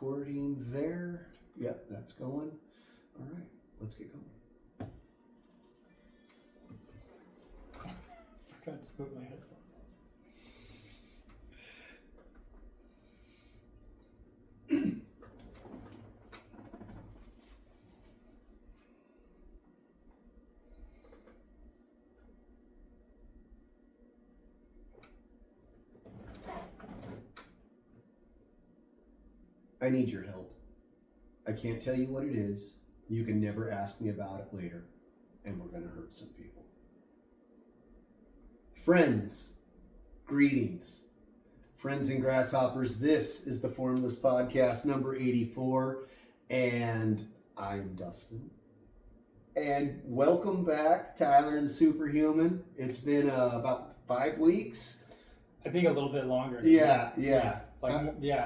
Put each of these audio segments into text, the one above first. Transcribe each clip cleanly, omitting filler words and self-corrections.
recording there. Yep, that's going. All right, let's get going. Forgot to put my headphones on. I need your help. I can't tell you what it is. You can never ask me about it later, and we're going to hurt some people. Friends, greetings. Friends and grasshoppers, this is the Formless podcast number 84, and I'm Dustin. And welcome back, Tyler the Superhuman. It's been about 5 weeks. I think a little bit longer. Yeah.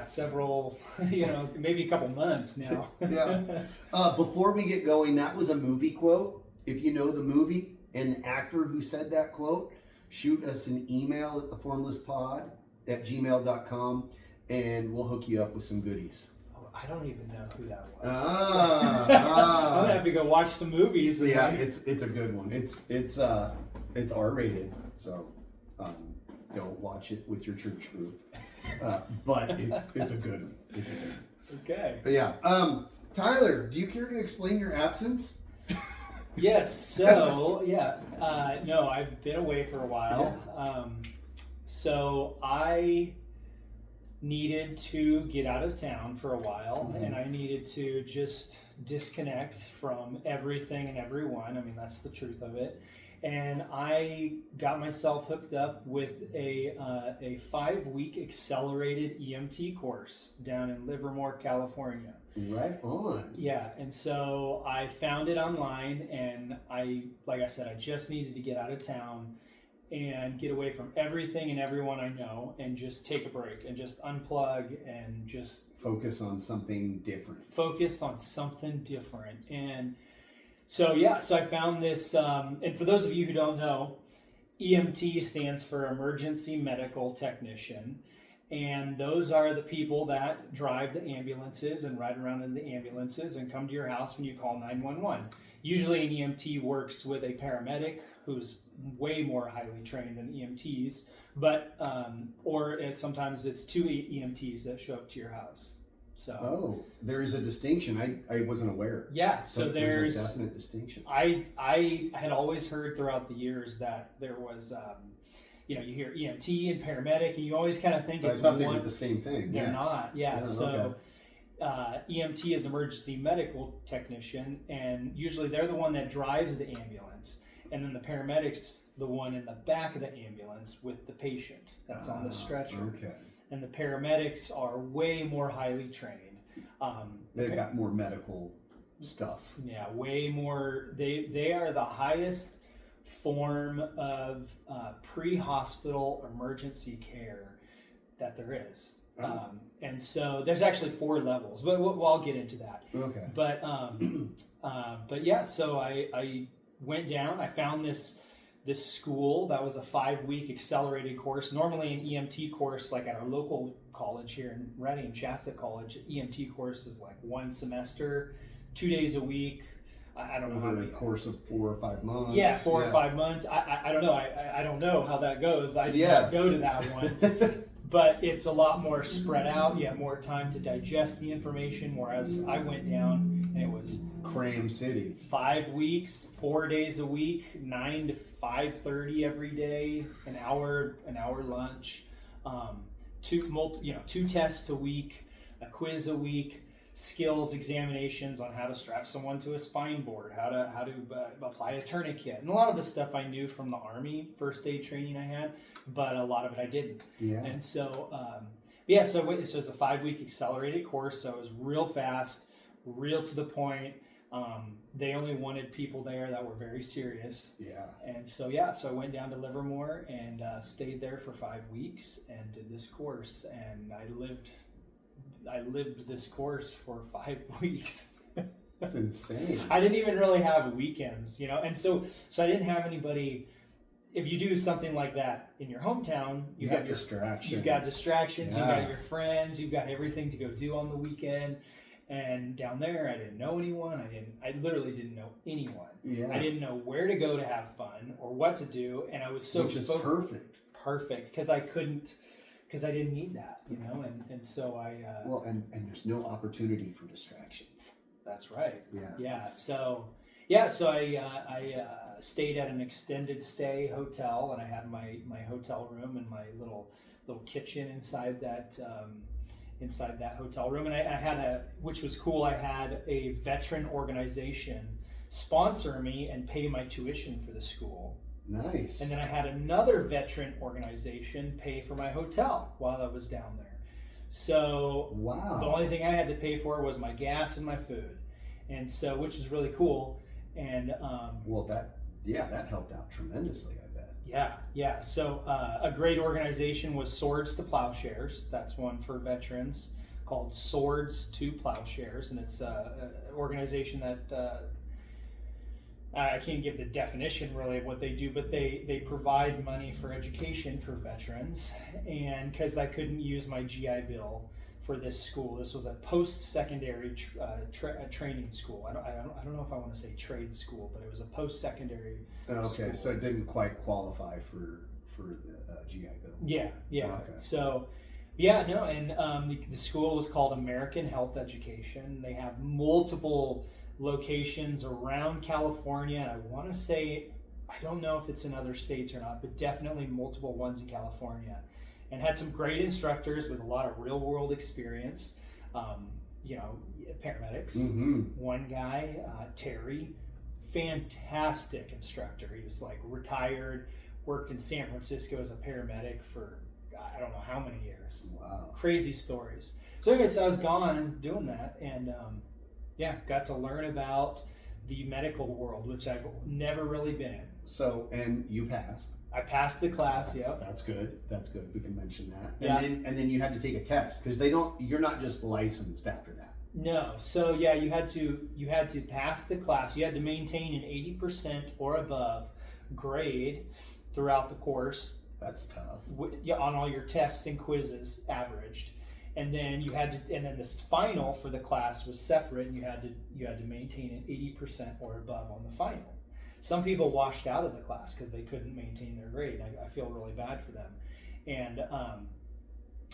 Several, maybe a couple months now. Yeah. Before we get going, that was a movie quote. If you know the movie and the actor who said that quote, shoot us an email at theformlesspod@gmail.com and we'll hook you up with some goodies. Oh, I don't even know who that was. I'm gonna have to go watch some movies. Yeah, it's a good one. It's R-rated, so don't watch it with your church group. But it's a good one. It's a good one. Okay. But yeah. Tyler, do you care to explain your absence? Yes. So no, I've been away for a while. Yeah. So I needed to get out of town for a while, Mm-hmm. and I needed to just disconnect from everything and everyone. I mean, that's the truth of it. And I got myself hooked up with a 5-week accelerated EMT course down in Livermore, California. Right on. Yeah, and so I found it online, and like I said, I just needed to get out of town and get away from everything and everyone I know and just take a break and just unplug and just focus on something different. And so I found this, and for those of you who don't know, EMT stands for Emergency Medical Technician, and those are the people that drive the ambulances and ride around in the ambulances and come to your house when you call 911. Usually an EMT works with a paramedic who's way more highly trained than EMTs, but sometimes it's 2 EMTs that show up to your house. So there is a distinction. I wasn't aware. Yeah, so there's a definite distinction. I had always heard throughout the years that there was, you hear EMT and paramedic, and you always kind of think it's I thought they were the same thing. They're not. Yeah. So okay. EMT is emergency medical technician, and usually they're the one that drives the ambulance, and then the paramedic's the one in the back of the ambulance with the patient that's on the stretcher. Okay. And the paramedics are way more highly trained. They've got more medical stuff. Yeah, way more. They are the highest form of pre-hospital emergency care that there is. And so there's actually 4 levels, but I'll get into that. Okay. But yeah, so I went down. I found this school that was a 5-week accelerated course. Normally an EMT course, like at our local college here in Reading, Shasta College, EMT course is like 1 semester, 2 days a week. I don't know how many. A course of 4 or 5 months. Yeah, 4 or 5 months. I don't know. I don't know how that goes. I did not go to that one. But it's a lot more spread out. You have more time to digest the information, whereas I went down and it was Cram City. 5 weeks, 4 days a week, 9 to 5:30 every day, an hour lunch, 2 tests a week, a quiz a week, skills examinations on how to strap someone to a spine board, how to apply a tourniquet, and a lot of the stuff I knew from the Army first aid training I had, but a lot of it I didn't. Yeah. And so so it's a 5-week accelerated course, so it was real fast, real to the point. They only wanted people there that were very serious. Yeah. And so I went down to Livermore and stayed there for 5 weeks and did this course, and I lived this course for 5 weeks. That's insane. I didn't even really have weekends, and so I didn't have anybody if you do something like that in your hometown, you got distractions. You've got distractions. Yeah. You've got your friends. You've got everything to go do on the weekend. And down there, I didn't know anyone. I literally didn't know anyone. Yeah. I didn't know where to go to have fun or what to do, and I was which is perfect because I didn't need that, you know, and so I. Well, and there's no opportunity for distraction. That's right. Yeah. Yeah. So I stayed at an extended stay hotel, and I had my hotel room and my little kitchen inside that hotel room. And I had which was cool, I had a veteran organization sponsor me and pay my tuition for the school. Nice. And then I had another veteran organization pay for my hotel while I was down there. So wow. The only thing I had to pay for was my gas and my food. And so, which is really cool. And that helped out tremendously, I bet. Yeah. So a great organization was Swords to Plowshares. That's one for veterans called Swords to Plowshares, and it's an organization that I can't give the definition really of what they do, but they provide money for education for veterans. And because I couldn't use my GI Bill for this school, this was a post-secondary training school. I don't know if I want to say trade school, but it was a post-secondary school. So it didn't quite qualify for the GI Bill. Yeah. Okay. So, and the school was called American Health Education. They have multiple locations around California, and I want to say, I don't know if it's in other states or not, but definitely multiple ones in California. And had some great instructors with a lot of real world experience, paramedics. Mm-hmm. One guy, Terry, fantastic instructor. He was like retired, worked in San Francisco as a paramedic for I don't know how many years. Wow. Crazy stories. So anyways, I was gone doing that, and got to learn about the medical world, which I've never really been in. So, and you passed. I passed the class. Yep. That's good. We can mention that. Yeah. And then you had to take a test because you're not just licensed after that. No. So yeah, you had to pass the class. You had to maintain an 80% or above grade throughout the course. That's tough. On all your tests and quizzes averaged. And then this final for the class was separate, and you had to maintain an 80% or above on the final. Some people washed out of the class because they couldn't maintain their grade. I feel really bad for them. And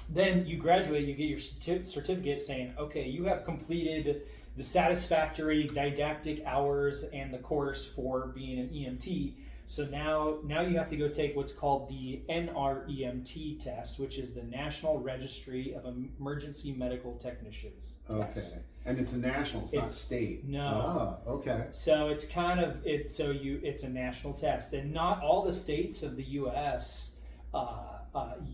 then you graduate, you get your certificate saying, okay, you have completed the satisfactory didactic hours and the course for being an EMT. So now you have to go take what's called the NREMT test, which is the National Registry of Emergency Medical Technicians test. Okay. And it's a national, it's not state. No. Oh, okay. So it's it's a national test, and not all the states of the U.S.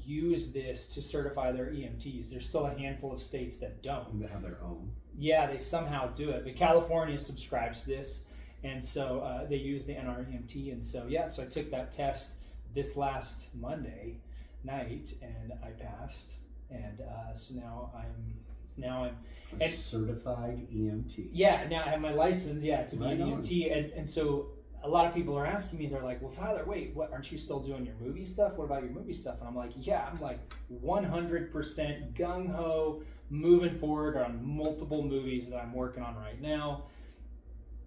Use this to certify their EMTs. There's still a handful of states that don't. They have their own. Yeah, they somehow do it, but California subscribes to this, and so they use the NREMT, and so I took that test this last Monday night, and I passed, and so now I'm a certified EMT. Yeah, now I have my license, to be Right an on. EMT, and so a lot of people are asking me, they're like, well, Tyler, wait, what, aren't you still doing your movie stuff? What about your movie stuff? And I'm like, I'm like 100% gung-ho, moving forward on multiple movies that I'm working on right now.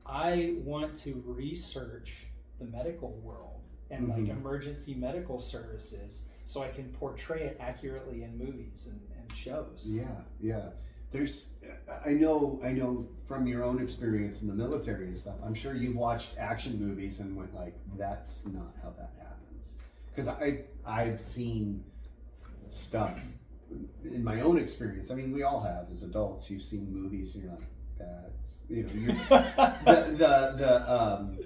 I want to research the medical world and like emergency medical services so I can portray it accurately in movies and shows. Yeah. I know from your own experience in the military and stuff, I'm sure you've watched action movies and went like, that's not how that happens. Because I've seen stuff in my own experience. I mean, we all have as adults. You've seen movies and you're like, that's, the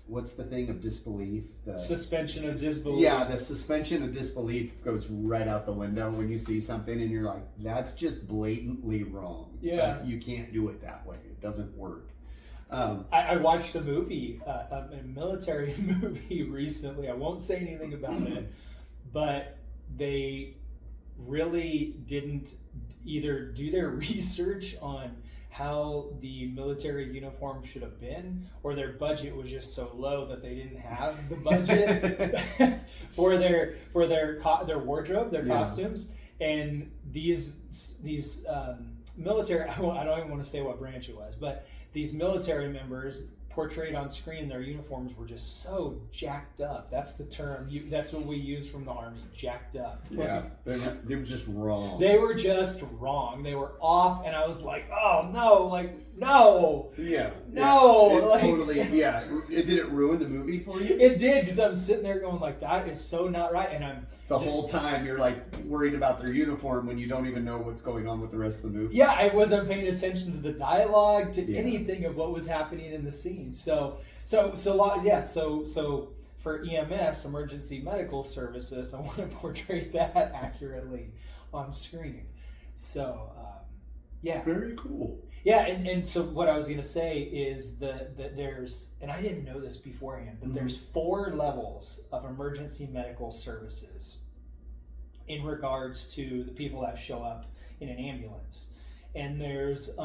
what's the thing of disbelief? The suspension of disbelief. Yeah, the suspension of disbelief goes right out the window when you see something and you're like, that's just blatantly wrong. Yeah. You can't do it that way. It doesn't work. I watched a movie, a military movie recently. I won't say anything about it, but they really didn't either do their research on how the military uniform should have been, or their budget was just so low that they didn't have the budget for their wardrobe, their costumes. And these military, I don't even want to say what branch it was, but these military members portrayed on screen, their uniforms were just so jacked up. That's the term. That's what we use from the Army, jacked up. Yeah, they were just wrong. They were just wrong. They were off, and I was like, oh no, like no. Yeah. No. Yeah. It like, totally. Yeah. Did it ruin the movie for you? It did, because I'm sitting there going like, that is so not right, and I'm the whole time you're like worried about their uniform when you don't even know what's going on with the rest of the movie. Yeah, I wasn't paying attention to the dialogue, to anything of what was happening in the scene. So for EMS, emergency medical services, I want to portray that accurately on screen. So yeah, very cool. Yeah, and so what I was going to say is that there's, and I didn't know this beforehand, but there's 4 levels of emergency medical services in regards to the people that show up in an ambulance. And there's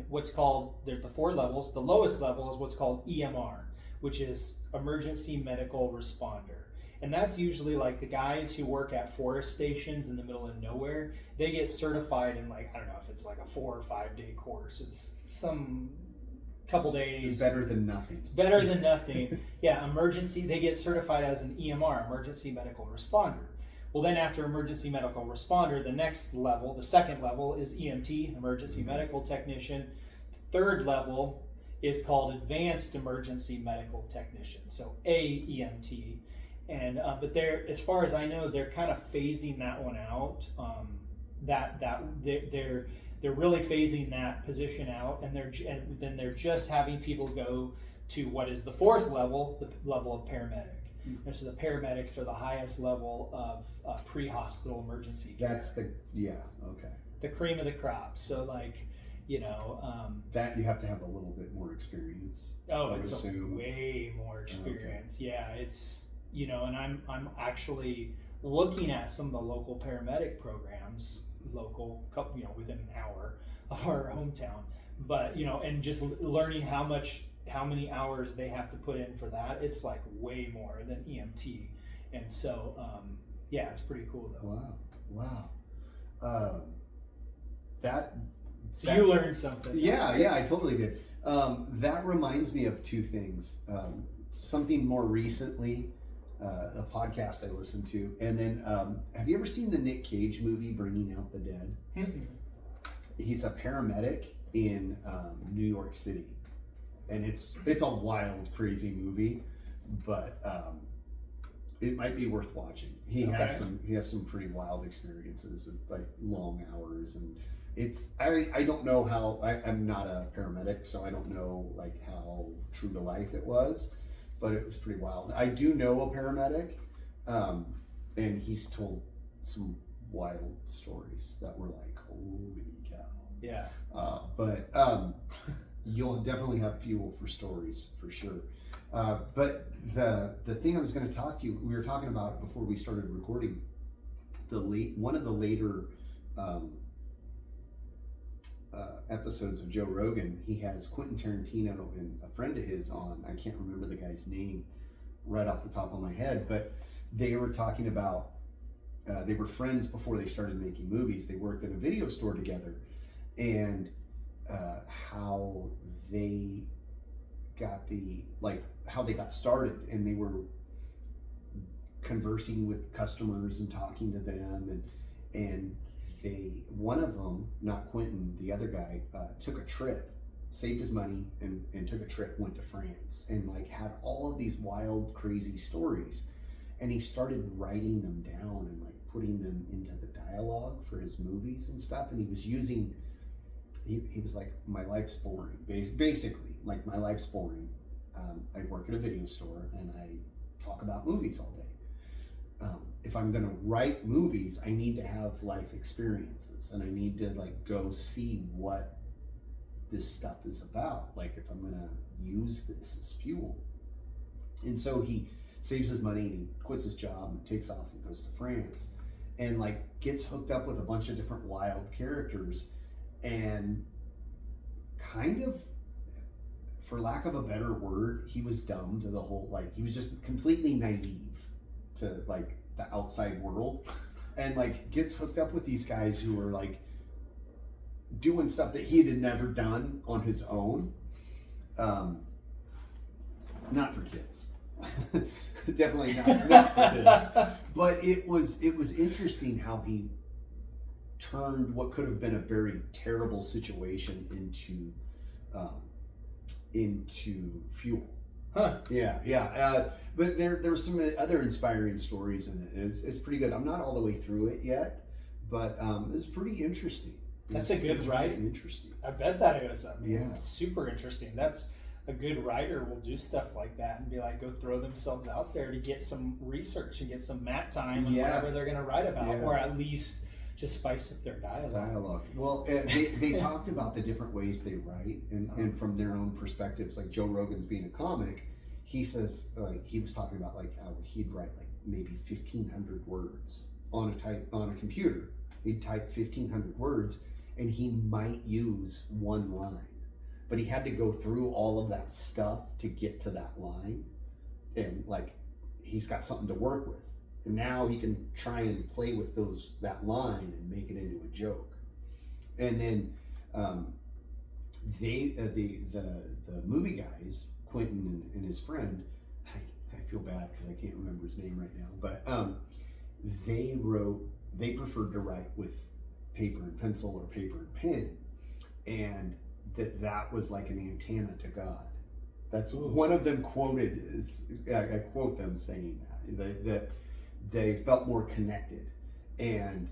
what's called, there's the 4 levels. The lowest level is what's called EMR, which is emergency medical responder. And that's usually like the guys who work at forest stations in the middle of nowhere. They get certified in, like, I don't know if it's like a 4 or 5 day course. It's some couple days. Better than nothing. It's better than nothing. Yeah, they get certified as an EMR, emergency medical responder. Well, then after emergency medical responder, the next level, the second level, is EMT, emergency medical technician. The 3rd level is called advanced emergency medical technician, so AEMT. And but they're, as far as I know, they're kind of phasing that one out. They're really phasing that position out, and then they're just having people go to what is the 4th level, the level of paramedic. And so the paramedics are the highest level of pre-hospital emergency care. That's the cream of the crop. So like, that you have to have a little bit more experience. Oh, it's way more experience. Okay. Yeah, it's, and I'm actually looking at some of the local paramedic programs, within an hour of our hometown, but and just learning how many hours they have to put in for that. It's like way more than EMT. And so yeah, it's pretty cool though. Wow. So you learned something. Yeah, I totally did. That reminds me of 2 things. Something more recently, a podcast I listened to, and then have you ever seen the Nick Cage movie Bringing Out the Dead? Mm-mm. He's a paramedic in New York City, and it's a wild, crazy movie, but it might be worth watching. He has some pretty wild experiences of like long hours, and it's I don't know how, I'm not a paramedic, so I don't know like how true to life it was, but it was pretty wild. I do know a paramedic, and he's told some wild stories that were like, holy cow. Yeah. But you'll definitely have fuel for stories, for sure. But the thing I was going to talk to you, we were talking about it before we started recording, one of the later episodes of Joe Rogan, he has Quentin Tarantino and a friend of his on. I can't remember the guy's name right off the top of my head, but they were talking about, they were friends before they started making movies. They worked in a video store together, and how they got how they got started, and they were conversing with customers and talking to them, and one of them, not Quentin, the other guy, took a trip, saved his money and took a trip, went to France, and like had all of these wild, crazy stories, and he started writing them down and like putting them into the dialogue for his movies and stuff. And he was using, he was like, my life's boring, basically, like, my life's boring. I work at a video store and I talk about movies all day. If I'm going to write movies, I need to have life experiences, and I need to like go see what this stuff is about. Like, if I'm going to use this as fuel. And so he saves his money and he quits his job and takes off and goes to France, and like gets hooked up with a bunch of different wild characters, and kind of, for lack of a better word, he was dumb to the whole, like, he was just completely naive to like the outside world, and like gets hooked up with these guys who are like doing stuff that he had never done on his own. Not for kids. Definitely not for kids. But it was interesting how he turned what could have been a very terrible situation into fuel. Huh. Yeah. But there were some other inspiring stories in it. It's pretty good. I'm not all the way through it yet, but it's pretty interesting. That's a good write. Really interesting. I bet that is. Super interesting. That's a good writer will do stuff like that and be like, go throw themselves out there to get some research and get some mat time and whatever they're going to write about, or at least just spice up their dialogue. Well, they talked about the different ways they write and from their own perspectives. Like Joe Rogan's being a comic, he says, like, he was talking about like how he'd write like maybe 1,500 words on a computer. He'd type 1,500 words and he might use one line, but he had to go through all of that stuff to get to that line, and like he's got something to work with. And now he can try and play with that line and make it into a joke. And then the movie guys, Quentin and his friend, I feel bad because I can't remember his name right now, but they preferred to write with paper and pencil or paper and pen, and that was like an antenna to God. That's one of them quoted is, I quote them saying that they felt more connected, and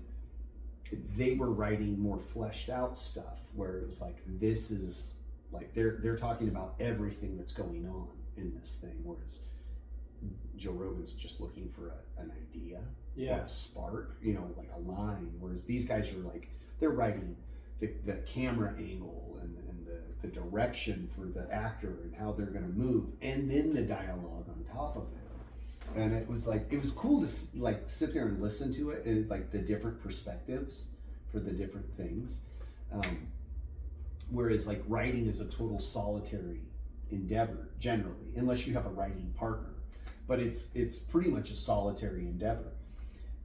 they were writing more fleshed out stuff where it was like, this is like they're talking about everything that's going on in this thing, whereas Joe Rogan's just looking for an idea, or a spark, like a line, whereas these guys are like, they're writing the camera angle and the direction for the actor and how they're going to move, and then the dialogue on top of it. And it was cool to like sit there and listen to it, and like the different perspectives for the different things. Whereas like writing is a total solitary endeavor generally, unless you have a writing partner, but it's pretty much a solitary endeavor.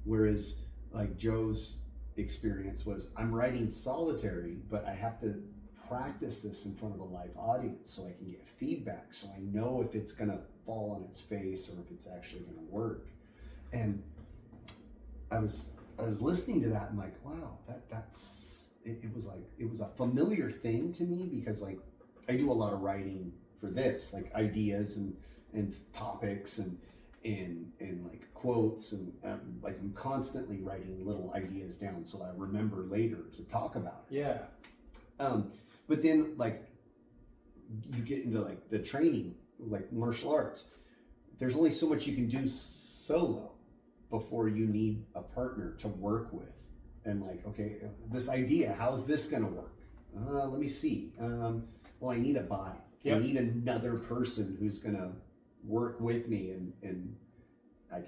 Whereas like Joe's experience was, I'm writing solitary, but I have to practice this in front of a live audience so I can get feedback, so I know if it's gonna fall on its face or if it's actually gonna work. And I was listening to that and like, wow, it was a familiar thing to me, because like I do a lot of writing for this, like ideas and topics and like quotes, and like I'm constantly writing little ideas down so I remember later to talk about it. Yeah. But then like you get into like the training, like martial arts, there's only so much you can do solo before you need a partner to work with. And like, okay, this idea, how's this gonna work? Let me see. Well, I need a body. I need another person who's gonna work with me, and I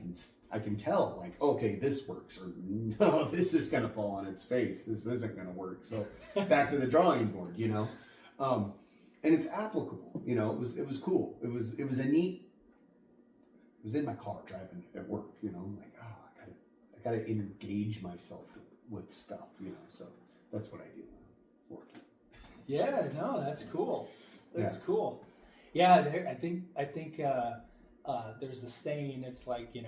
can tell like, okay, this works, or no, this is gonna fall on its face. This isn't gonna work. So back to the drawing board, and it's applicable. It was cool. It was a neat. It was in my car driving at work. I'm like, oh, I gotta engage myself with stuff. So that's what I do when I'm working. Yeah, no, that's cool. That's cool. Yeah, I think there's a saying. It's like in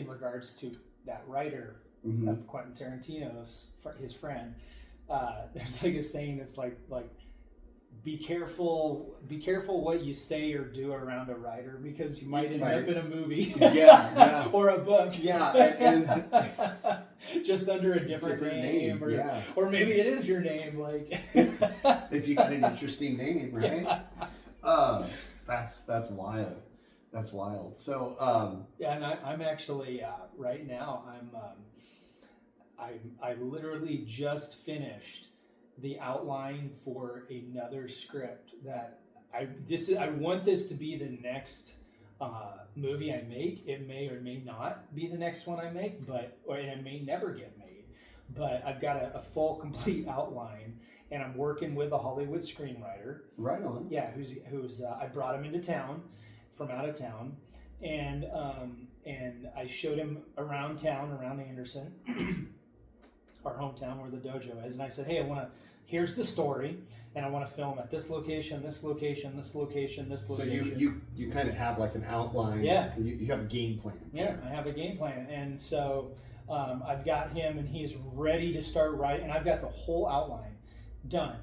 regards to that writer of Quentin Tarantino's, his friend. There's like a saying that's like be careful what you say or do around a writer, because you might end up in a movie, or a book, and just under a different name, or maybe it is your name, like if you got an interesting name, right? That's wild. That's wild. So and I'm actually right now I literally just finished the outline for another script that I want this to be the next movie I make. It may or may not be the next one I make, and it may never get made. but I've got a full, complete outline, and I'm working with a Hollywood screenwriter. Right on. Yeah, who's I brought him into town from out of town, and I showed him around town, around Anderson, our hometown where the dojo is, and I said, hey, here's the story, and I want to film at this location, this location, this location, this location. So you kind of have like an outline. Yeah. You have a game plan. Yeah, I have a game plan, and so I've got him, and he's ready to start writing, and I've got the whole outline done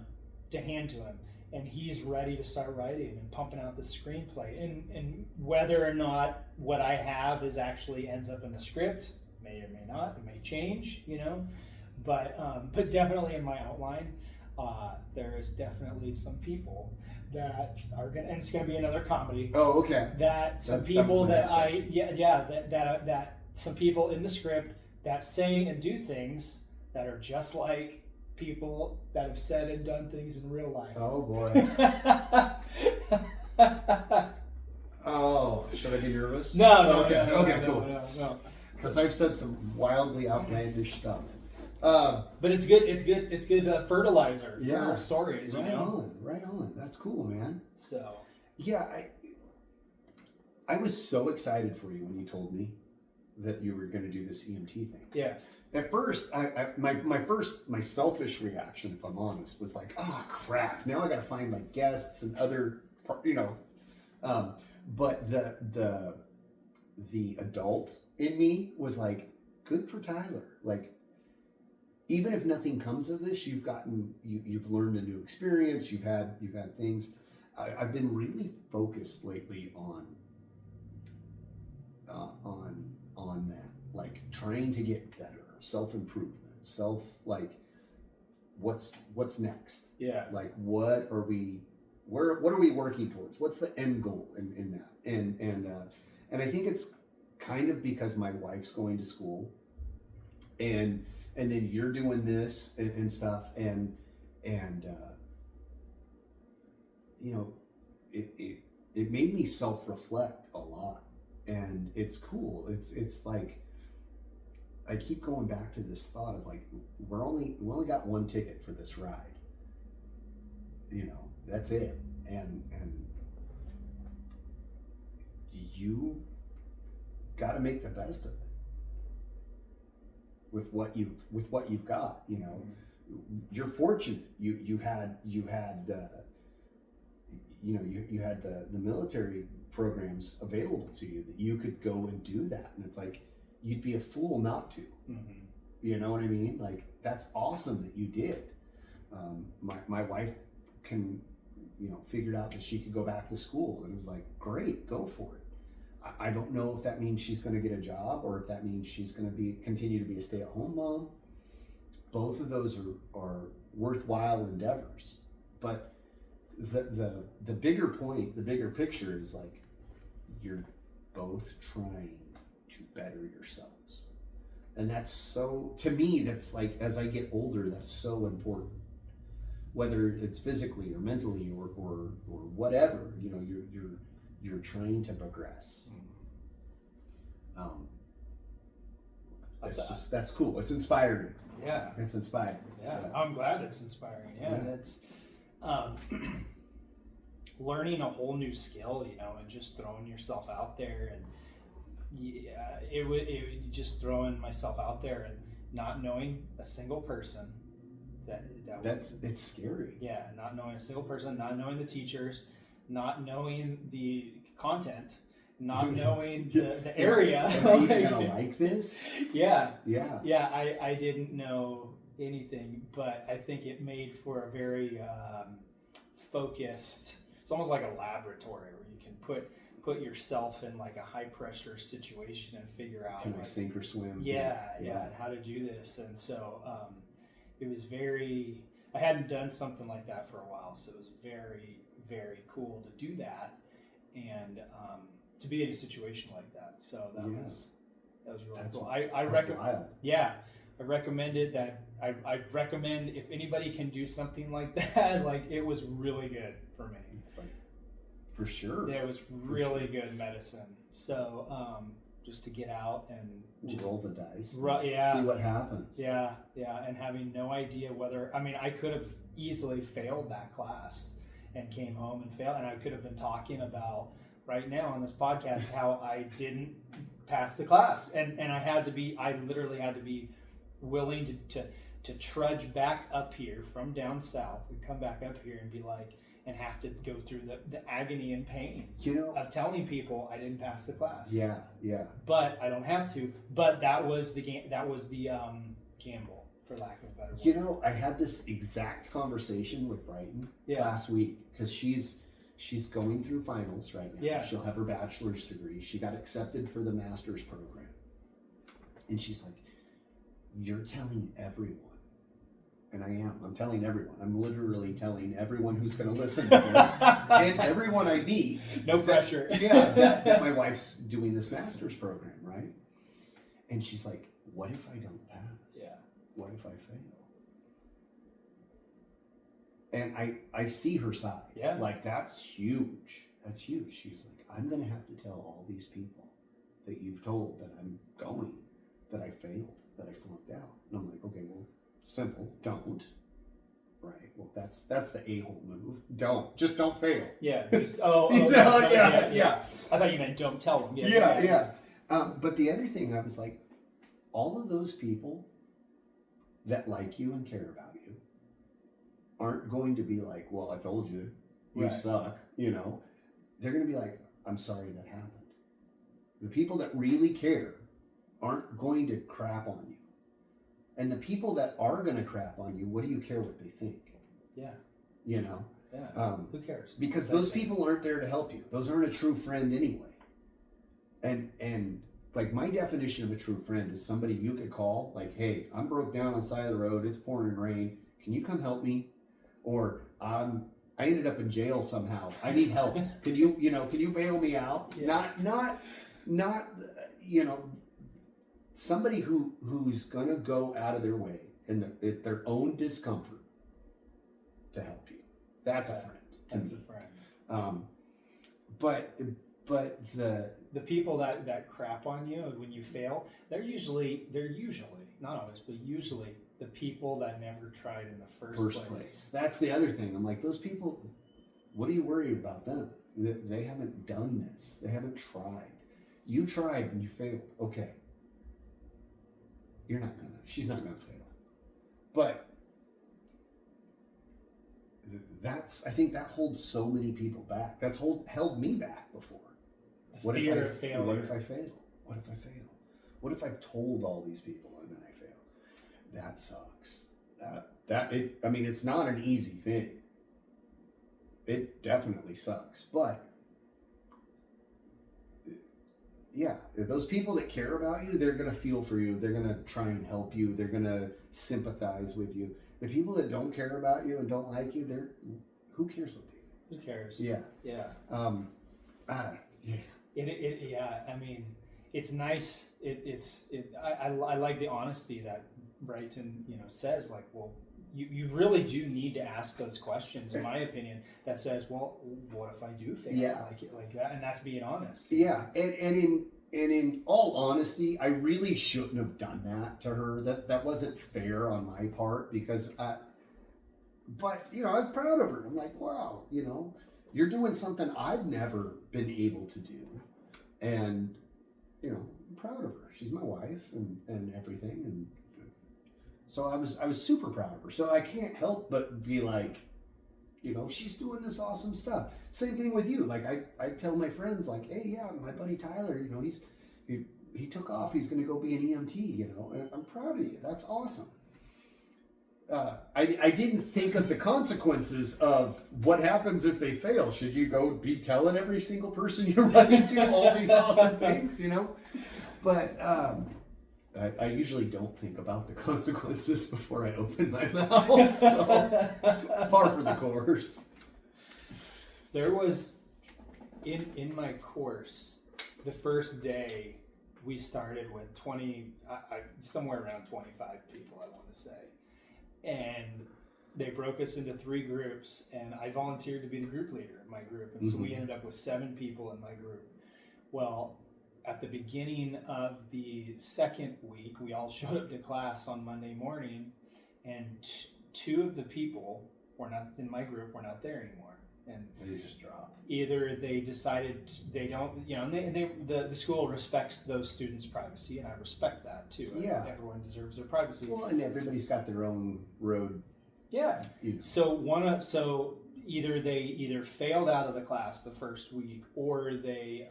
to hand to him, and he's ready to start writing and pumping out the screenplay. And whether or not what I have actually ends up in the script, may or may not, it may change, but definitely in my outline, there is definitely some people that are gonna, and it's gonna be another comedy. Oh, okay. That some people that some people in the script that say and do things that are just like people that have said and done things in real life. Oh boy. Oh, should I be nervous? No. Okay, cool. No. Because I've said some wildly outlandish stuff. But it's good. It's good fertilizer for stories. Right on. That's cool, man. So yeah, I was so excited for you when you told me that you were going to do this EMT thing. Yeah. At first, my selfish reaction, if I'm honest, was like, oh crap! Now I got to find like guests and other, but the adult in me was like, good for Tyler. Like, even if nothing comes of this, you've learned a new experience. You've had things. I've been really focused lately on that, like trying to get better. Self-improvement, what's next? Yeah. Like, what are we working towards? What's the end goal in that? And I think it's kind of because my wife's going to school, and then you're doing this and stuff, and it made me self-reflect a lot, and it's cool. It's like, I keep going back to this thought of like, we only got one ticket for this ride. That's it. And you got to make the best of it with what you've got. You're fortunate. You had the military programs available to you that you could go and do that, and it's like, you'd be a fool not to. Mm-hmm. You know what I mean? Like, that's awesome that you did. My wife figured out that she could go back to school, and it was like, great, go for it. I don't know if that means she's going to get a job or if that means she's going to continue to be a stay-at-home mom. Both of those are worthwhile endeavors. But the bigger point, the bigger picture is like, you're both trying to better yourselves. And that's so, to me, that's like, as I get older, that's so important. Whether it's physically or mentally or whatever, you're trying to progress. That's cool. It's inspiring. Yeah. It's inspiring. Yeah. So. I'm glad it's inspiring. Yeah. That's learning a whole new skill, and just throwing yourself out there, and it just throwing myself out there and not knowing a single person it's scary. Yeah, not knowing a single person, not knowing the teachers, not knowing the content, not knowing the area. Am I even gonna like this? Yeah. I didn't know anything, but I think it made for a very focused. It's almost like a laboratory where you can put yourself in like a high pressure situation and figure out, can I sink or swim? Yeah, and how to do this. And so it was I hadn't done something like that for a while, so it was very, very cool to do that, and to be in a situation like that. So that was really cool. I recommend. Yeah, I recommended that. I recommend if anybody can do something like that, like, it was really good for me. For sure. It was really good medicine. So just to get out and just roll the dice. Yeah. See what happens. Yeah, and having no idea whether, I mean, I could have easily failed that class and came home and failed, and I could have been talking about right now on this podcast how I didn't pass the class, and I literally had to be willing to trudge back up here from down south and come back up here and be like, and have to go through the agony and pain of telling people I didn't pass the class. Yeah. But I don't have to. But that was the gamble, for lack of a better word. I had this exact conversation with Brighton last week, because she's going through finals right now. Yeah. She'll have her bachelor's degree. She got accepted for the master's program. And she's like, you're telling everyone. And I am. I'm telling everyone. I'm literally telling everyone who's going to listen to this and everyone I meet. No pressure. That my wife's doing this master's program, right? And she's like, what if I don't pass? Yeah. What if I fail? And I see her side. Yeah. Like, that's huge. That's huge. She's like, I'm going to have to tell all these people that you've told that I'm going, that I failed, that I flunked out. And I'm like, okay, well, simple, don't. Right. Well, that's the a-hole move. Just don't fail. Yeah. Just yeah. I thought you meant don't tell them. Yeah. But the other thing, I was like, all of those people that like you and care about you aren't going to be like, well, I told you, you suck. They're going to be like, I'm sorry that happened. The people that really care aren't going to crap on you. And the people that are going to crap on you, what do you care what they think? Yeah. Yeah. Who cares? Because those people aren't there to help you. Those aren't a true friend anyway. And like, my definition of a true friend is somebody you could call, like, hey, I'm broke down on the side of the road. It's pouring rain. Can you come help me? Or I ended up in jail somehow. I need help. Can you bail me out? Yeah. Not somebody who's gonna go out of their way and at their own discomfort to help you. That's a friend. That's a friend. But the people that crap on you when you fail, they're usually not always, but usually the people that never tried in the first place. That's the other thing. I'm like, those people, what are you worried about them? They haven't done this. They haven't tried. You tried and you failed. Okay. She's not gonna fail. But I think that holds so many people back. That's held me back before. The fear of failure. What if I fail? What if I fail? What if I've told all these people and then I fail? That sucks. It's not an easy thing. It definitely sucks. But yeah, those people that care about you, they're going to feel for you. They're going to try and help you. They're going to sympathize with you. The people that don't care about you and don't like you, who cares what they think? Who cares? Yeah. Yeah. Yeah. I mean, it's nice. I like the honesty that Brighton, says, like, well, you really do need to ask those questions, in my opinion, that says, well, what if I do fail? Yeah. Like that, and that's being honest. Yeah. And in all honesty, I really shouldn't have done that to her. That wasn't fair on my part, because but I was proud of her. I'm like, wow, you're doing something I've never been able to do. And, I'm proud of her. She's my wife and everything. And so I was super proud of her. So I can't help but be like, she's doing this awesome stuff. Same thing with you. Like, I tell my friends, like, hey, yeah, my buddy Tyler, he took off. He's going to go be an EMT, and I'm proud of you. That's awesome. I didn't think of the consequences of what happens if they fail. Should you go be telling every single person you run into all these awesome things, But I usually don't think about the consequences before I open my mouth, so it's par for the course. There was, in my course, the first day we started with somewhere around 25 people, I want to say. And they broke us into 3 groups, and I volunteered to be the group leader in my group. And so we ended up with 7 people in my group. Well, at the beginning of the second week, we all showed up to class on Monday morning, and two of the people were not in my group were not there anymore, and they just dropped. Either they decided they don't, and the school respects those students' privacy, and I respect that too. Yeah, everyone deserves their privacy. Well, and everybody's got their own road. Yeah. So either they failed out of the class the first week, or they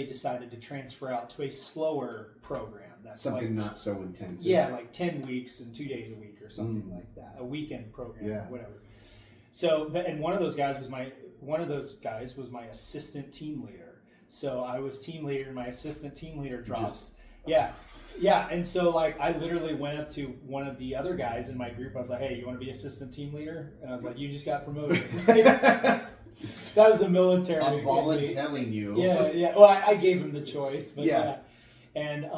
decided to transfer out to a slower program. That's something not so intensive. Yeah, like 10 weeks and 2 days a week or something like that. A weekend program, whatever. So, and one of those guys was my assistant team leader. So I was team leader, and my assistant team leader drops. Yeah, and so like I literally went up to one of the other guys in my group. I was like, "Hey, you want to be assistant team leader?" And I was like, "You just got promoted." That was a military. I'm volunteering you. Yeah. Well, I gave him the choice, but yeah. And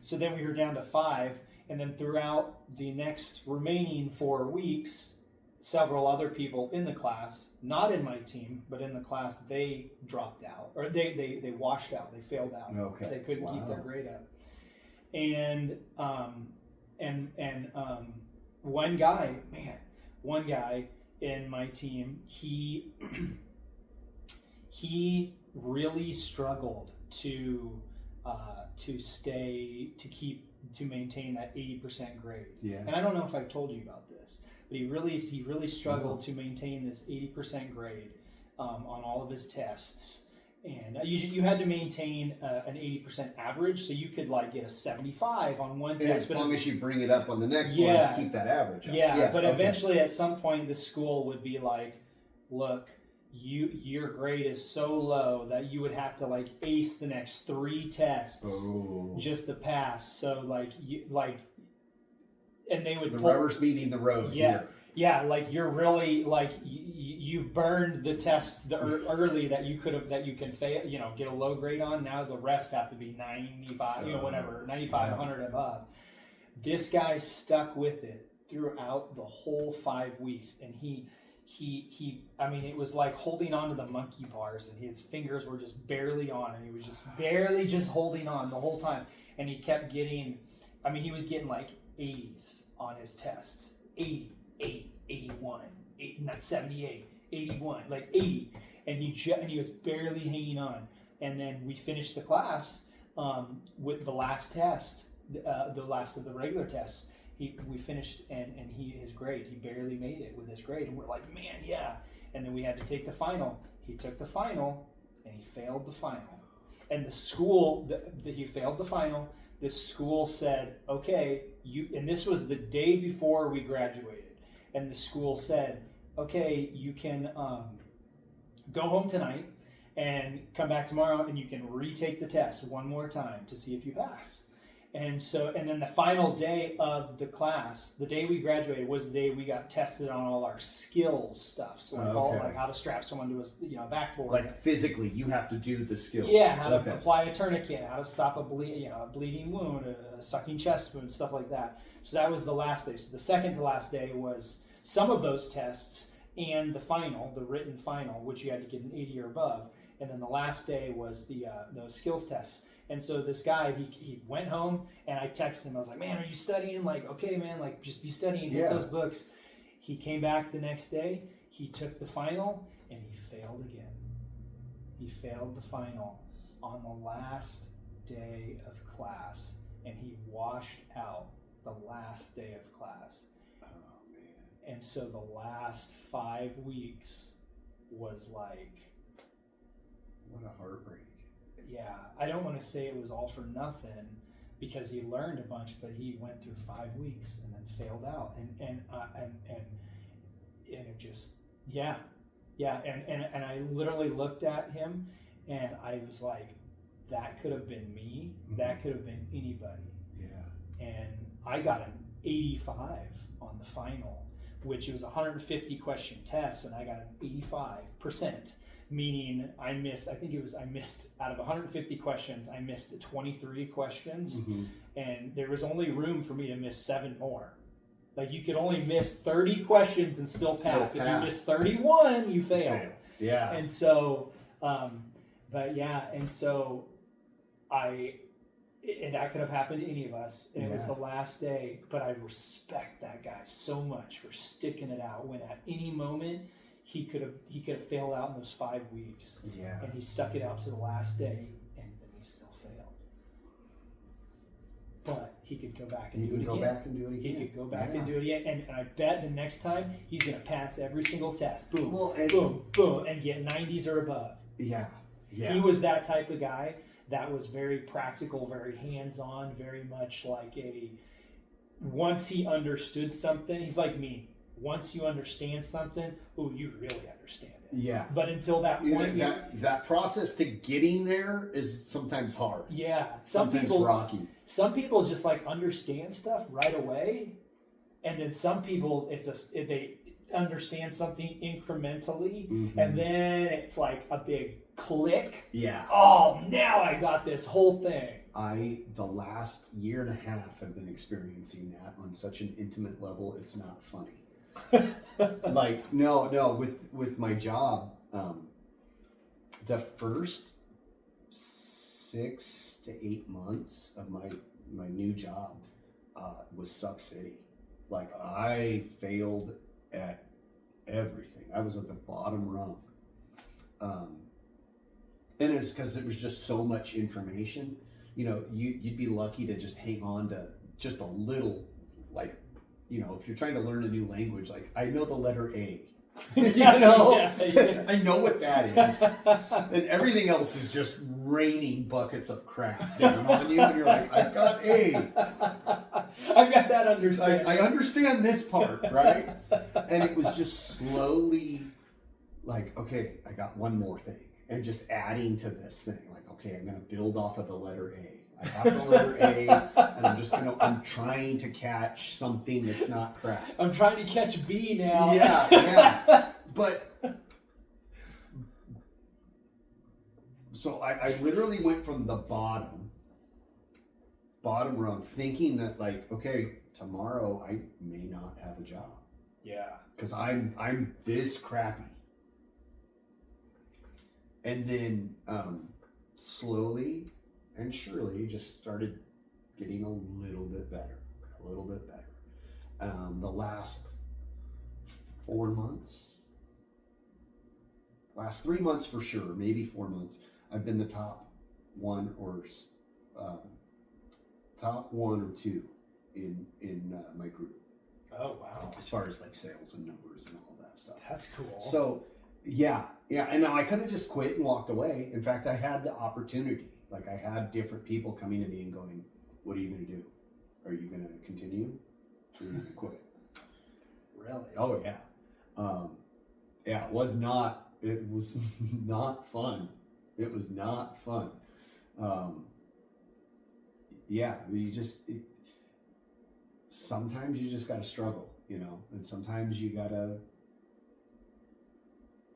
so then we were down to 5, and then throughout the next remaining 4 weeks, several other people in the class, not in my team, but in the class, they dropped out, or they washed out. They failed out. Okay. They couldn't keep their grade up. And one guy in my team, he really struggled to maintain that 80% grade. Yeah. And I don't know if I've told you about this, but he really struggled to maintain this 80% grade on all of his tests. And you had to maintain an 80% average, so you could like get a 75 on one test. As long as you bring it up on the next one to keep that average up. Yeah, but eventually at some point the school would be like, look, your grade is so low that you would have to like ace the next 3 tests just to pass. So and they would rubber's meeting the road. Here. Yeah, like you're really like you've burned the tests early that you can fail, get a low grade on. Now the rest have to be 95, 95, 100 and above. This guy stuck with it throughout the whole 5 weeks, and he it was like holding on to the monkey bars, and his fingers were just barely on, and he was just barely just holding on the whole time, and he kept getting, he was getting like 80s on his tests, 80. 81, 78, 81, like 80, and he was barely hanging on. And then we finished the class with the last test, the last of the regular tests. We finished, and his grade, he barely made it with his grade, and we're like, man, yeah. And then we had to take the final. He took the final, and he failed the final. And the school, he failed the final. The school said, okay, and this was the day before we graduated. And the school said, okay, you can go home tonight and come back tomorrow, and you can retake the test one more time to see if you pass. And then the final day of the class, the day we graduated, was the day we got tested on all our skills stuff. So like how to strap someone to a backboard. Like physically, you have to do the skills. Yeah, how to apply a tourniquet, how to stop a bleeding wound, a sucking chest wound, stuff like that. So that was the last day. So the second to last day was some of those tests and the final, the written final, which you had to get an 80 or above. And then the last day was the skills tests. And so this guy, he went home, and I texted him. I was like, man, are you studying? Like, okay, man, like just be studying, hit those books. He came back the next day. He took the final, and he failed again. He failed the final on the last day of class, and he washed out the last day of class. And so the last 5 weeks was like... What a heartbreak. Yeah, I don't want to say it was all for nothing, because he learned a bunch, but he went through 5 weeks and then failed out. And it just... Yeah. And I literally looked at him, and I was like, that could have been me. Mm-hmm. That could have been anybody. Yeah. And I got an 85 on the final, which was a 150 question test, and I got an 85%, meaning I missed out of 150 questions, I missed 23 questions, and there was only room for me to miss 7 more. Like, you could only miss 30 questions and still pass. If you miss 31, you fail. Yeah. And so, and that could have happened to any of us. And it was Yeah. the last day, but I respect that guy so much for sticking it out when at any moment he could have failed out in those 5 weeks. Yeah. And he stuck it out to the last day, and then he still failed. But he could go back and He do it could again. go back and do it again. He could go back Yeah. and do it again. And I bet the next time he's going to pass every single test. Boom, Well, and- boom, boom, and get 90s or above. Yeah. Yeah. He was that type of guy that was very practical, very hands-on, very much like once he understood something, he's like me. Once you understand something, you really understand it. Yeah. But until that point, that process to getting there is sometimes hard. yeah. Sometimes rocky. Some people just like understand stuff right away, and then some people they understand something incrementally, Mhm. and then it's like a big click. Yeah. Oh, now I got this whole thing. The last year and a half have been experiencing that on such an intimate level, it's not funny. Like, no, with my job, the first 6 to 8 months of my new job was Suck City. Like, I failed at everything. I was at the bottom rung. And it's because it was just so much information. You'd be lucky to just hang on to just a little, like, if you're trying to learn a new language, like, I know the letter A. Yeah. I know what that is. And everything else is just raining buckets of crap down on you, and you're like, I've got A. I've got that understanding. I understand this part, right? And it was just slowly like, okay, I got one more thing. And just adding to this thing, like, okay, I'm going to build off of the letter A. I have the letter A, and I'm trying to catch something that's not crap. I'm trying to catch B now. Yeah. But, so I literally went from the bottom rung, thinking that, like, okay, tomorrow I may not have a job. Yeah. Because I'm this crappy. And then slowly and surely just started getting a little bit better. The last 4 months, last 3 months for sure, maybe 4 months, I've been the top one or two in my group. Oh, wow. As far as like sales and numbers and all that stuff. That's cool. So yeah. And now I could have just quit and walked away. In fact, I had the opportunity. Like, I had different people coming to me and going, what are you going to do? Are you going to continue? Or are you going to quit? Really? Oh, yeah. It was not fun. It was not fun. Sometimes you just got to struggle, and sometimes you got to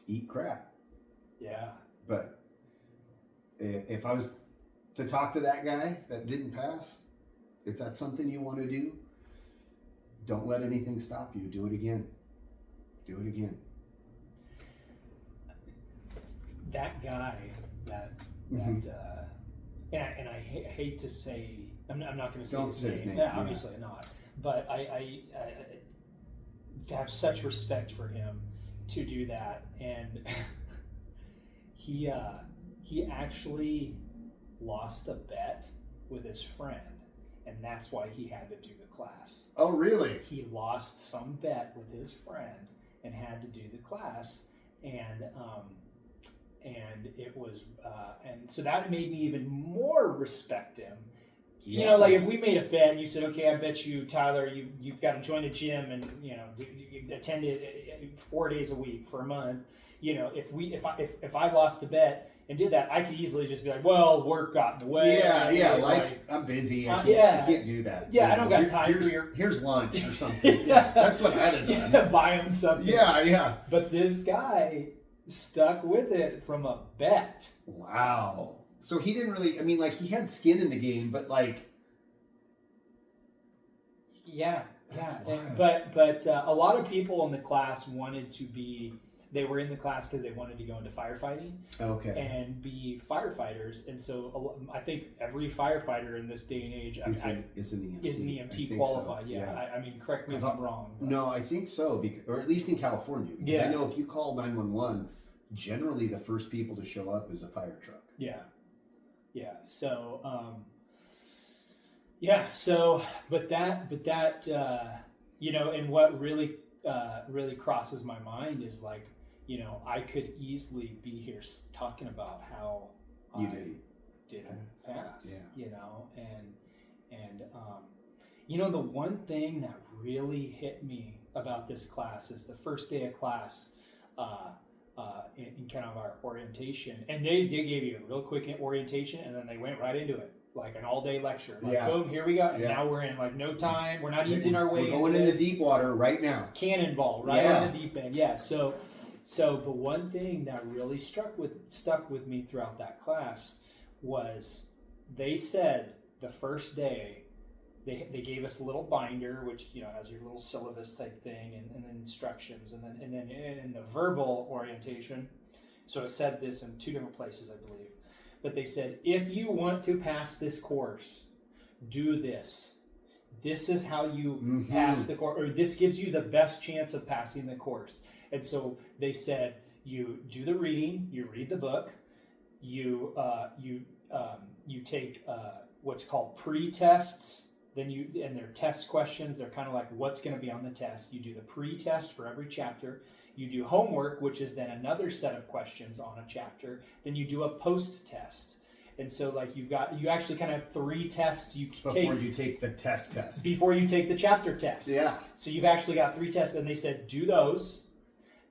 eat crap. Yeah. But if I was to talk to that guy that didn't pass, if that's something you want to do, don't let anything stop you. Do it again. That guy, and I hate to say, I'm not going to say his name. Yeah, obviously not. But I have such respect for him to do that, and he actually lost a bet with his friend, and that's why he had to do the class. Oh, really? He lost some bet with his friend and had to do the class, and it was and so that made me even more respect him. Yeah. Like if we made a bet and you said, okay, I bet you, Tyler, you've got to join a gym and attend it 4 days a week for a month. If I lost the bet and did that, I could easily just be like, well, work got in the way. Yeah. Life, I'm busy. I can't do that. Yeah, I don't got time for your. Here's lunch or something. Yeah, that's what I'd have done. Buy him something. Yeah. But this guy stuck with it from a bet. Wow. So he didn't really, he had skin in the game, but like. Yeah. But a lot of people in the class wanted to be they were in the class because they wanted to go into firefighting and be firefighters. And so I think every firefighter in this day and age is an EMT. Is an EMT qualified. So. Yeah. I mean, correct me if I'm wrong. But. No, I think so, or at least in California. Because I know if you call 911, generally the first people to show up is a fire truck. Yeah. Yeah. So, but that, and what really crosses my mind is like, I could easily be here talking about how I didn't pass, and the one thing that really hit me about this class is the first day of class, in kind of our orientation, and they gave you a real quick orientation, and then they went right into it. Like an all-day lecture. Like, boom, here we go. And now we're in like no time. We're not easing our way. We're going in the deep water right now. Cannonball, right on the deep end. Yeah. So but one thing that really stuck with me throughout that class was they said the first day they gave us a little binder, which has your little syllabus type thing and then instructions, and then in the verbal orientation. So it said this in 2 different places, I believe. But they said, if you want to pass this course, do this. This is how you pass the course, or this gives you the best chance of passing the course. And so they said, you do the reading, you read the book, you take what's called pre-tests. And they're test questions. They're kind of like what's going to be on the test. You do the pre-test for every chapter. You do homework, which is then another set of questions on a chapter. Then you do a post-test. And so like you actually kind of have 3 tests before you take the test. Before you take the chapter test. Yeah. So you've actually got 3 tests, and they said do those,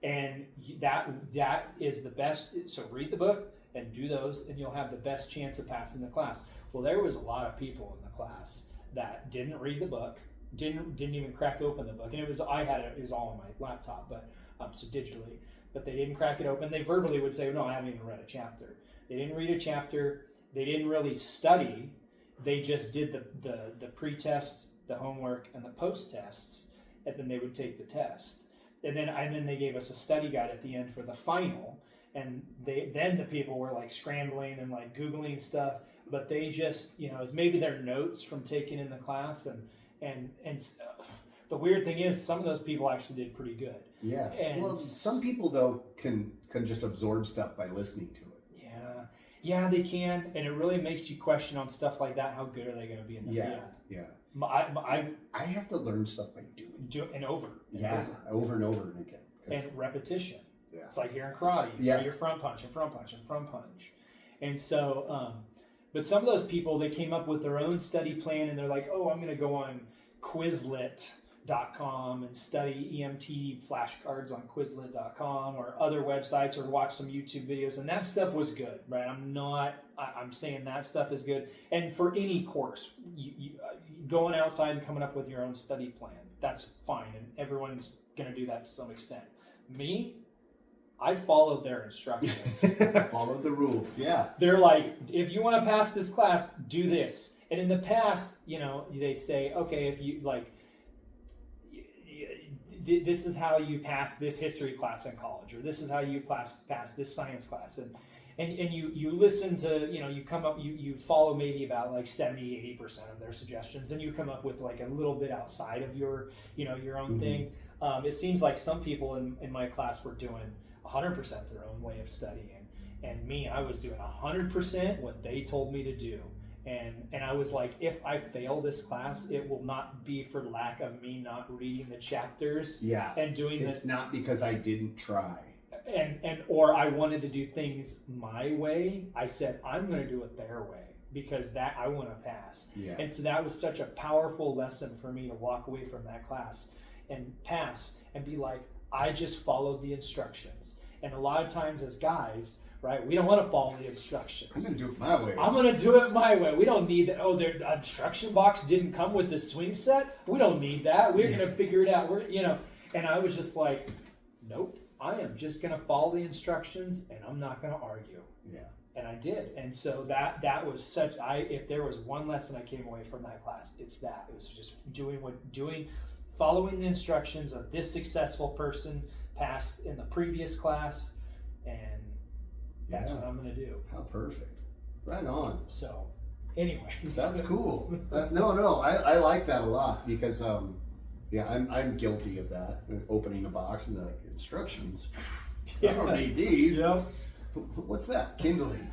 and that is the best. So read the book and do those, and you'll have the best chance of passing the class. Well, there was a lot of people in the class that didn't read the book, didn't even crack open the book, and it was all on my laptop, but so digitally, but they didn't crack it open. They verbally would say, no, I haven't even read a chapter. They didn't read a chapter. They didn't really study. They just did the pre-test, the homework, and the post-tests, and then they would take the test. And then they gave us a study guide at the end for the final, and then the people were like scrambling and like Googling stuff, but they just, it was maybe their notes from taking in the class, and the weird thing is some of those people actually did pretty good. Yeah. And well, some people though can just absorb stuff by listening to it. Yeah, they can, and it really makes you question on stuff like that. How good are they going to be in the field? Yeah. I have to learn stuff by doing. Over and over again. And repetition. Yeah. It's like you're in karate. You throw your front punch and front punch and front punch. And so, but some of those people, they came up with their own study plan, and they're like, oh, I'm going to go on Quizlet.com and study EMT flashcards on Quizlet.com or other websites, or watch some YouTube videos. And that stuff was good, right? I'm saying that stuff is good. And for any course, you going outside and coming up with your own study plan, that's fine. And everyone's going to do that to some extent. Me, I followed their instructions. Followed the rules, yeah. They're like, if you want to pass this class, do this. And in the past, they say, okay, if you like, this is how you pass this history class in college, or this is how you pass this science class. And you listen to, you come up, you follow maybe about like 70-80% of their suggestions, and you come up with like a little bit outside of your, your own thing. It seems like some people in my class were doing 100% their own way of studying, and me, I was doing 100% what they told me to do. And I was like, if I fail this class, it will not be for lack of me not reading the chapters and doing it's not because I didn't try. Or I wanted to do things my way. I said, I'm going to do it their way because that I want to pass. Yeah. And so that was such a powerful lesson for me to walk away from that class and pass and be like, I just followed the instructions. And a lot of times as guys, right, we don't want to follow the instructions. I'm going to do it my way. I'm going to do it my way. We don't need that. Oh, their instruction box didn't come with the swing set. We don't need that. We're going to figure it out. And I was just like, nope. I am just going to follow the instructions, and I'm not going to argue. Yeah. And I did. And so that was if there was one lesson I came away from that class, it's that. It was just following the instructions of this successful person passed in the previous class, and that's what I'm going to do. How perfect. Right on. So, anyways. That's cool. No, I like that a lot because, I'm guilty of that. Opening a box and like, instructions. I don't need these. Yep. What's that? Kindling.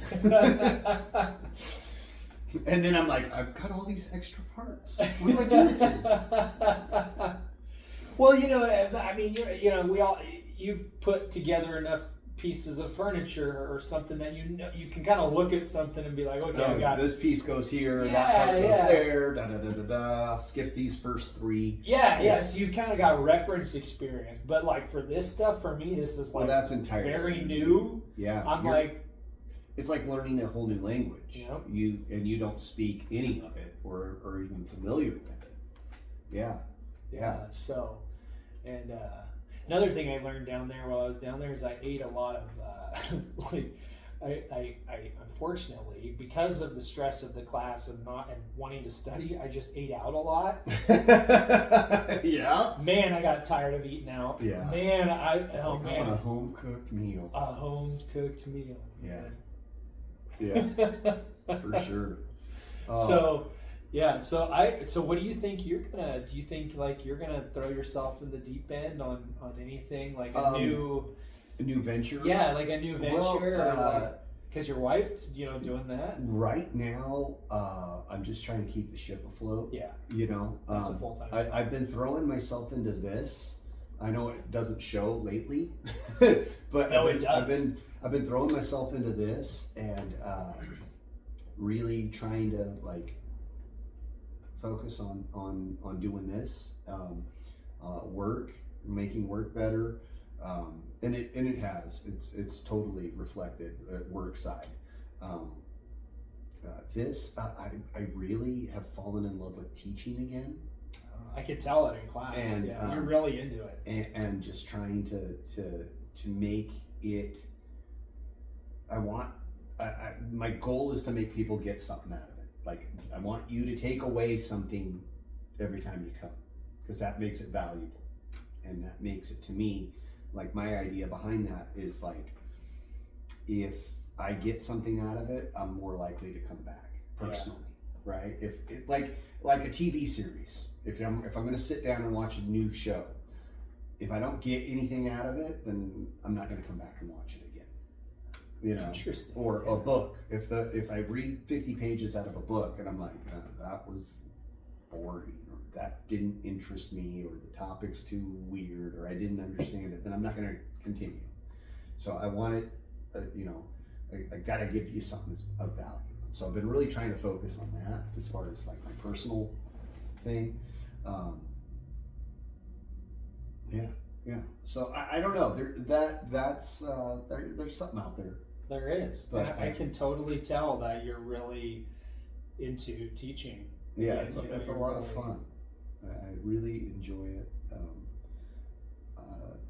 And then I'm like, I've got all these extra parts. What do I do with this? Well, I mean, you put together enough pieces of furniture or something that you can kind of look at something and be like, okay, I got this piece goes here, that part goes there, I'll skip these first three. Yeah. So you've kind of got reference experience, but like for this stuff, for me, this is like that's entirely very new. Yeah, it's like learning a whole new language. Yep. You don't speak any of it or even familiar with it. Yeah. So, and another thing I learned down there while I was down there is I ate a lot of I unfortunately, because of the stress of the class and wanting to study, I just ate out a lot. Yeah. Man, I got tired of eating out. Yeah. Man, I want a home cooked meal. A home cooked meal. Yeah. Yeah. For sure. So what do you think do you think like you're gonna throw yourself in the deep end on anything like a new venture? Yeah, like a new venture, because your wife's doing that right now. I'm just trying to keep the ship afloat. Yeah, that's a full-time job. I've been throwing myself into this. I know it doesn't show lately, but no, it does. I've been throwing myself into this and really trying to like focus on doing this, work, making work better, and it has. It's totally reflected at work side. I really have fallen in love with teaching again. I could tell it in class. And you're really into it, and just trying to make it. My goal is to make people get something out of it. Like, I want you to take away something every time you come, because that makes it valuable, and that makes it, to me, like, my idea behind that is like, if I get something out of it, I'm more likely to come back personally, right? If it, like a TV series, if I'm going to sit down and watch a new show, if I don't get anything out of it, then I'm not going to come back and watch it again. Interesting. Or a book. If I read 50 pages out of a book and I'm like, that was boring, or that didn't interest me, or the topic's too weird, or I didn't understand it, then I'm not going to continue. So I want it, I got to give you something of value. So I've been really trying to focus on that as far as like my personal thing. Yeah. So I don't know. There's something out there. There is. But I can totally tell that you're really into teaching. Yeah, it's a lot of fun. I really enjoy it.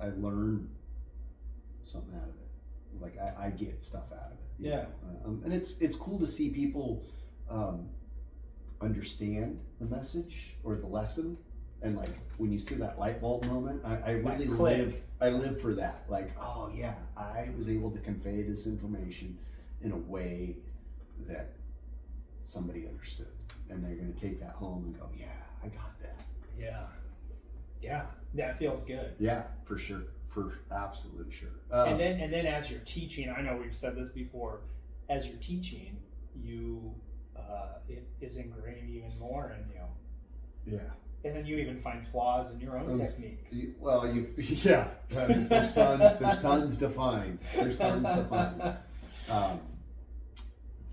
I learn something out of it. Like I get stuff out of it. Yeah. And it's cool to see people understand the message or the lesson. And like when you see that light bulb moment, I really live for that. Like, oh yeah, I was able to convey this information in a way that somebody understood, and they're going to take that home and go, yeah, I got that. Yeah, that feels good. Yeah, for sure, for absolute sure. And then as you're teaching, I know we've said this before. As you're teaching, it is ingrained even more in you. Yeah. And then you even find flaws in your own technique. Well, there's tons to find.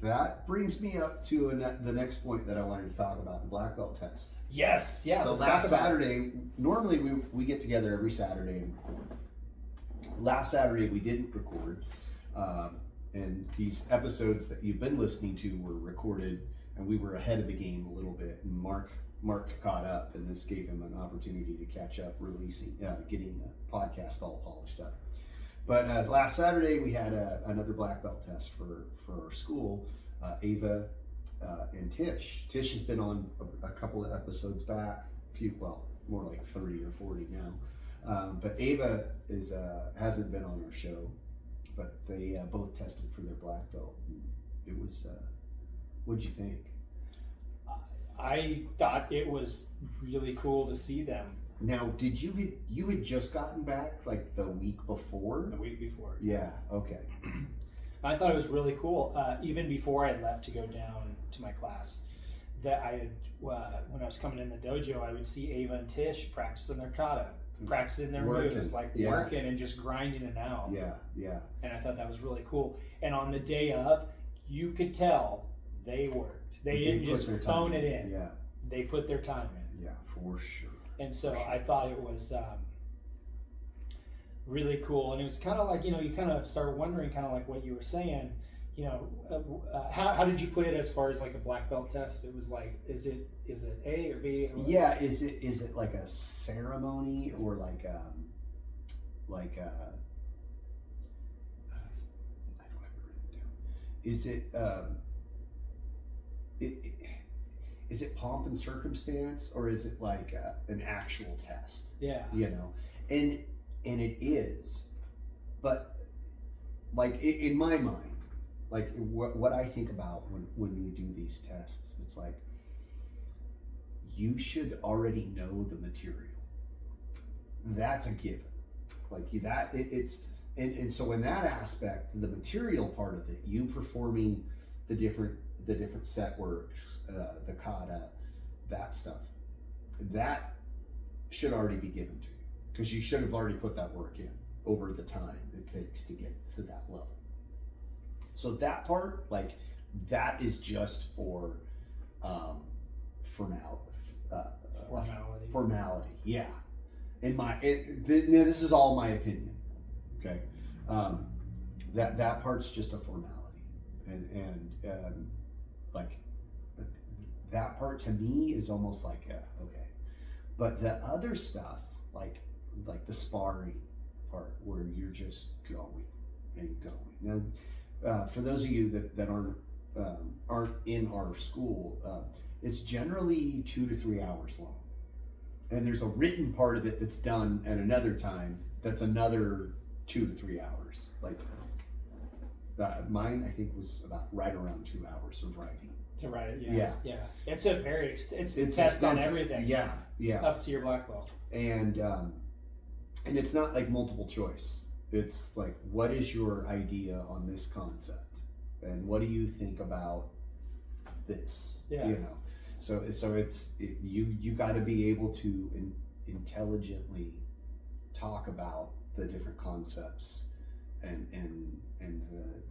That brings me up to the next point that I wanted to talk about, the black belt test. Yes, yeah. So last Saturday, normally we get together every Saturday and record. Last Saturday we didn't record, and these episodes that you've been listening to were recorded, and we were ahead of the game a little bit, and Mark caught up, and this gave him an opportunity to catch up, getting the podcast all polished up. But last Saturday we had another black belt test for our school. Ava and Tish. Tish has been on a couple of episodes back, more like 30 or 40 now. But Ava hasn't been on our show, but they both tested for their black belt. It was, what'd you think? I thought it was really cool to see them. Now, did you had just gotten back like the week before? The week before. Yeah. Okay. I thought it was really cool. Even before I left to go down to my class, that I had when I was coming in the dojo, I would see Ava and Tish practicing their kata, practicing their moves, like working and just grinding it out. Yeah. And I thought that was really cool. And on the day of, you could tell they worked. They didn't just phone it in. Yeah. They put their time in. Yeah, for sure. And so I thought it was really cool. And it was kind of like, you kind of start wondering, kind of like what you were saying, how did you put it as far as like a black belt test? It was like, is it A or B? Or yeah, is it like a ceremony or like I don't have it written down. Is it pomp and circumstance, or is it like an actual test? Yeah. And it is, but like in my mind, like what I think about when we do these tests, it's like you should already know the material. That's a given. Like and so in that aspect, the material part of it, you performing the different set works, the kata, that stuff, that should already be given to you, because you should have already put that work in over the time it takes to get to that level. So that part, like, that is just for formality. Yeah. This is all my opinion. Okay. That part's just a formality, and like that part to me is almost like okay, but the other stuff, like the sparring part, where you're just going and going. Now, for those of you that aren't in our school, it's generally 2 to 3 hours long, and there's a written part of it that's done at another time. That's another 2 to 3 hours. Like mine, I think, was about right around 2 hours of writing. To write it, yeah. It's a it's a test extensive. on everything. Yeah. Up to your black belt. And it's not like multiple choice. It's like, what is your idea on this concept, and what do you think about this? Yeah. So you got to be able to intelligently talk about the different concepts and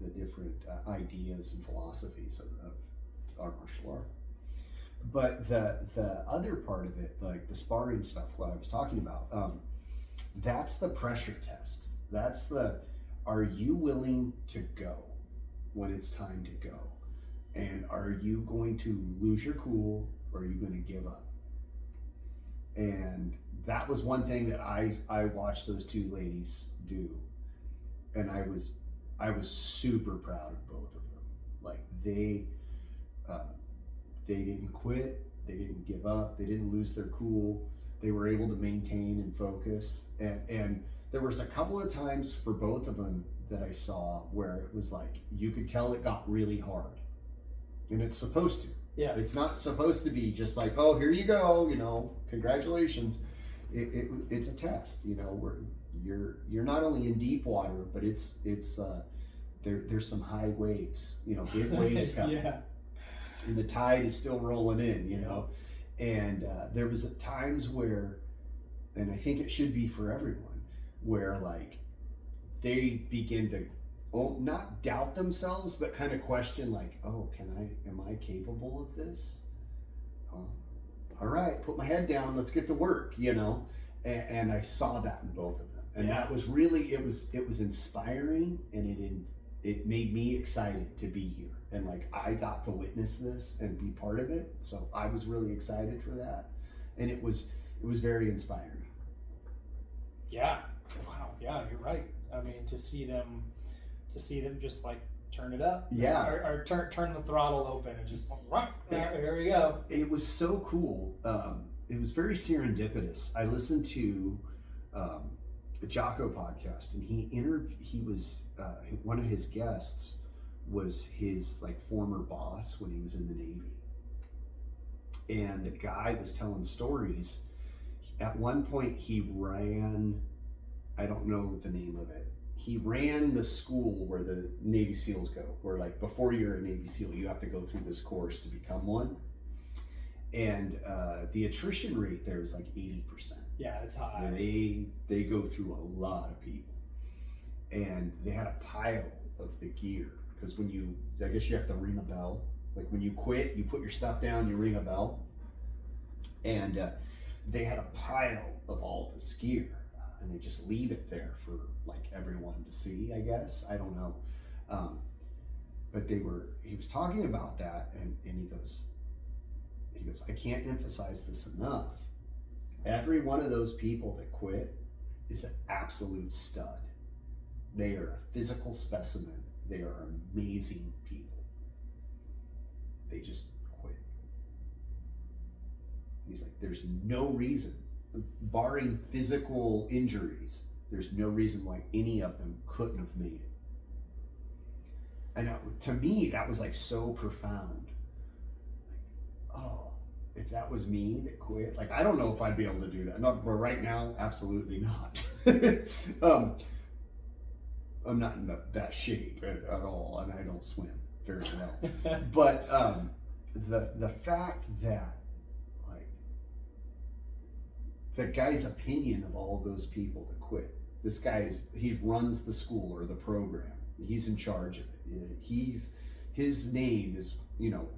the different ideas and philosophies of our martial art. But the other part of it, like the sparring stuff, what I was talking about, that's the pressure test. That's are you willing to go when it's time to go? And are you going to lose your cool, or are you going to give up? And that was one thing that I watched those two ladies do, and I was super proud of both of them. Like they didn't quit, they didn't give up, they didn't lose their cool. They were able to maintain and focus, and there was a couple of times for both of them that I saw where it was like you could tell it got really hard, and it's supposed to. Yeah. It's not supposed to be just like, oh, here you go, congratulations. It's a test, where you're not only in deep water, but it's there's some high waves, big waves coming. Yeah. And the tide is still rolling in, and there was times where, and I think it should be for everyone, where like they begin to not doubt themselves, but kind of question, like, oh, am I capable of this? All right, put my head down, let's get to work, and I saw that in both of them, and that was really, it was inspiring, and it made me excited to be here, and like I got to witness this and be part of it, so I was really excited for that, and it was very inspiring. Yeah. Wow. Yeah, you're right. I mean, to see them just like turn it up, or turn the throttle open and just here we go. It was so cool. It was very serendipitous. I listened to Jocko podcast, and he was one of his guests was his like former boss when he was in the Navy, and the guy was telling stories. At one point he ran, I don't know the name of it, he ran the school where the Navy SEALs go, where like before you're a Navy SEAL you have to go through this course to become one, and the attrition rate there is like 80%. Yeah, it's high. They go through a lot of people, and they had a pile of the gear, because I guess you have to ring a bell. Like when you quit, you put your stuff down, you ring a bell, and they had a pile of all this gear, and they just leave it there for like everyone to see, I guess. I don't know, but he was talking about that, and he goes, I can't emphasize this enough. Every one of those people that quit is an absolute stud. They are a physical specimen. They are amazing people. They just quit. He's like, there's no reason, barring physical injuries, there's no reason why any of them couldn't have made it. And to me, that was like so profound. Like, oh, if that was me that quit, like, I don't know if I'd be able to do that. No, but right now, absolutely not. I'm not in that shape at all, and I don't swim very well. But the fact that, like, the guy's opinion of all of those people that quit. This guy he runs the school or the program. He's in charge of it. His name is,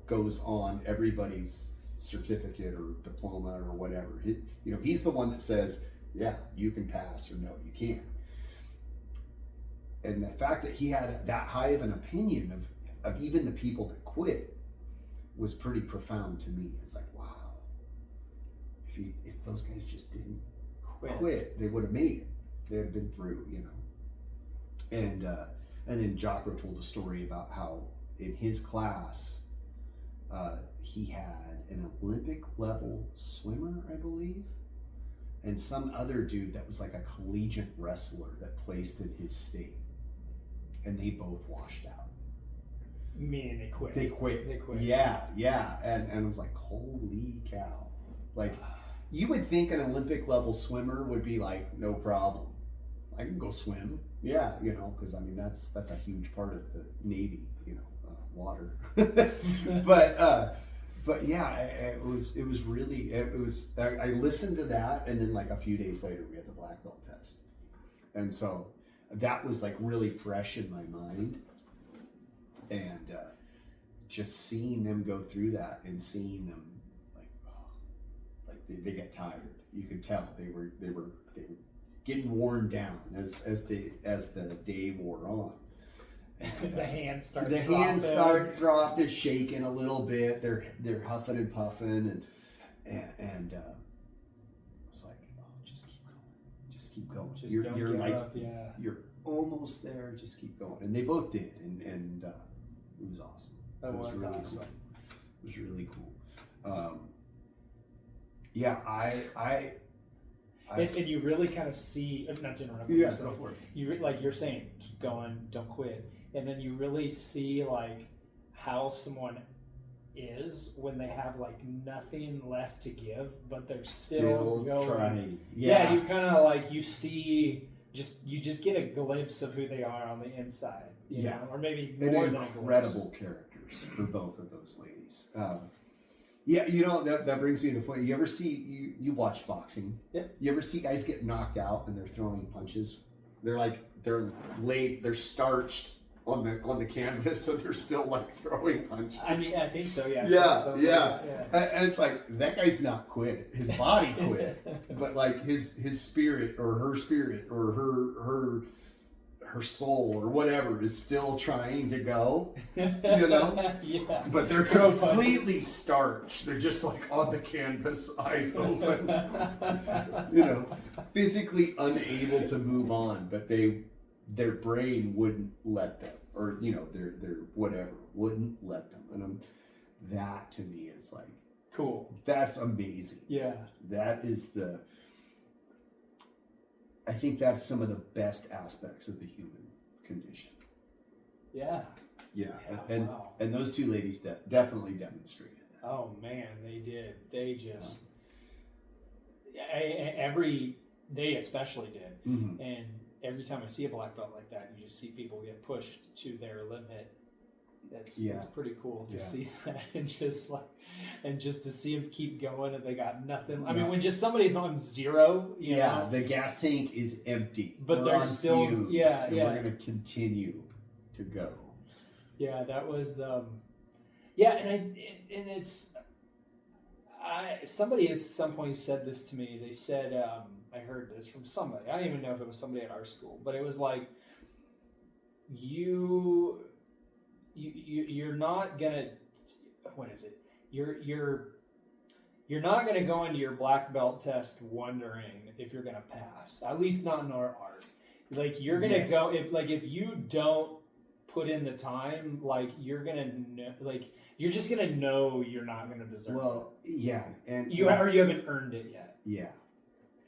goes on everybody's certificate or diploma or whatever. He's the one that says, yeah, you can pass, or no, you can't. And the fact that he had that high of an opinion of even the people that quit was pretty profound to me. It's like, wow, if those guys just didn't quit, they would have made it. They had been through, And then Jocko told a story about how in his class, he had an Olympic level swimmer, I believe, and some other dude that was like a collegiate wrestler that placed in his state, and they both washed out. Meaning they quit. They quit. Yeah. And I was like, holy cow. Like, you would think an Olympic level swimmer would be like, no problem, I can go swim. Yeah, because I mean that's a huge part of the Navy, water. But yeah, it was really. I listened to that, and then like a few days later, we had the black belt test, and so that was like really fresh in my mind, and just seeing them go through that and seeing them like they get tired. You could tell they were getting worn down as the day wore on. The hands start dropped. They're shaking a little bit. They're huffing and puffing, and I was like, oh, just keep going. You're don't like, give up, yeah. You're almost there. Just keep going. And they both did, and it was awesome. That was really awesome. cool. It was really cool. Yeah, I and you really kind of see, not to interrupt, yeah, go for it. You're saying, keep going, don't quit, and then you really see like how someone is when they have like nothing left to give, but they're still going. Trying. Yeah, you kind of like you just get a glimpse of who they are on the inside. You know? Or maybe more than a glimpse. Incredible characters for both of those ladies. Yeah, that brings me to a point. You ever see you watch boxing? Yeah. You ever see guys get knocked out and they're throwing punches? They're starched on the canvas, so they're still like throwing punches. I mean, I think so. Yeah. Yeah. And it's like that guy's not quit. His body quit, but like his spirit or her spirit or her soul or whatever is still trying to go, Yeah. But they're completely starched. They're just like on the canvas, eyes open, physically unable to move on, but their brain wouldn't let them, or their whatever wouldn't let them. And that to me is like cool. That's amazing. Yeah. That is I think that's some of the best aspects of the human condition. Yeah. Yeah, Yeah, and wow. and those two ladies definitely demonstrated that. Oh man, they did. They just they especially did. Mm-hmm. And every time I see a black belt like that, you just see people get pushed to their limit. It's pretty cool to see that, and just to see them keep going, and they got nothing. I mean, when just somebody's on zero, you know, the gas tank is empty, but we're they're on still fumes, yeah. we're gonna continue to go. Yeah, that was and it's somebody at some point said this to me. They said I heard this from somebody. I don't even know if it was somebody at our school, but it was like you're not gonna, what is it? You're not gonna go into your black belt test wondering if you're gonna pass. At least not in our art. Like you're gonna go if you don't put in the time, like you're gonna know, like you're just gonna know you're not gonna deserve it. Well, yeah, and you haven't earned it yet. Yeah,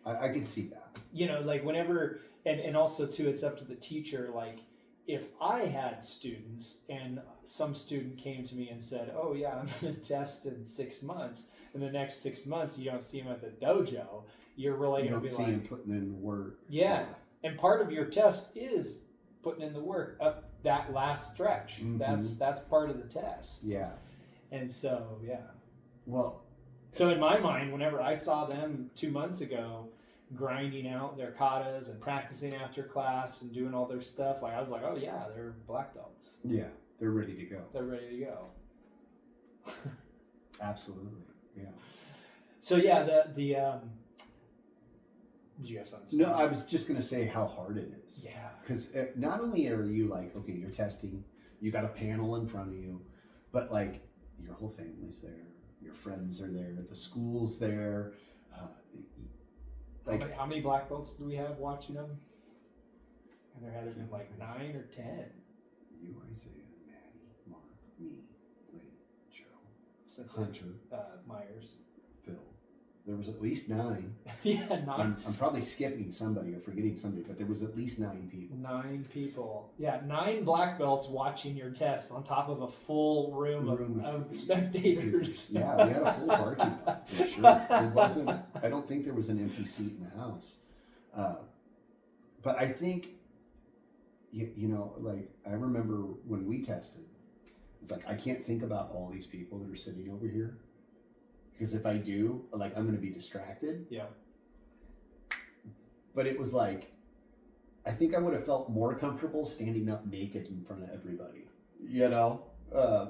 I can see that. You know, like whenever, and also too, it's up to the teacher. Like if I had students and some student came to me and said, "Oh yeah, I'm gonna test in 6 months," and the next 6 months you don't see him at the dojo, you're really gonna be like, him putting in work. Yeah, and part of your test is putting in the work up that last stretch. Mm-hmm. That's part of the test. Yeah. And so well, so in my mind, whenever I saw them 2 months ago grinding out their katas and practicing after class and doing all their stuff, like I was like, oh yeah, they're black belts. Yeah, they're ready to go. They're ready to go. Absolutely. Yeah. So yeah, the did you have something to say? No, I was just going to say how hard it is. Yeah. Because not only are you like, okay, you're testing, you got a panel in front of you, but like your whole family's there, your friends are there, the school's there. How many black belts do we have watching them? And there had been like 9 or 10. You, Isaiah, Maddie, Mark, me, Blake, Joe, Hunter, Hunter, Myers, Phil. There was at least 9. Yeah, 9. I'm probably skipping somebody or forgetting somebody, but there was at least 9 people. 9 people. Yeah, 9 black belts watching your test on top of a full room of spectators. Yeah, we had a full parking lot for sure. It wasn't. I don't think there was an empty seat in the house. But I think, you know, like I remember when we tested, it's like I can't think about all these people that are sitting over here. Because if I do, like, I'm going to be distracted. Yeah. But it was like, I think I would have felt more comfortable standing up naked in front of everybody. You know?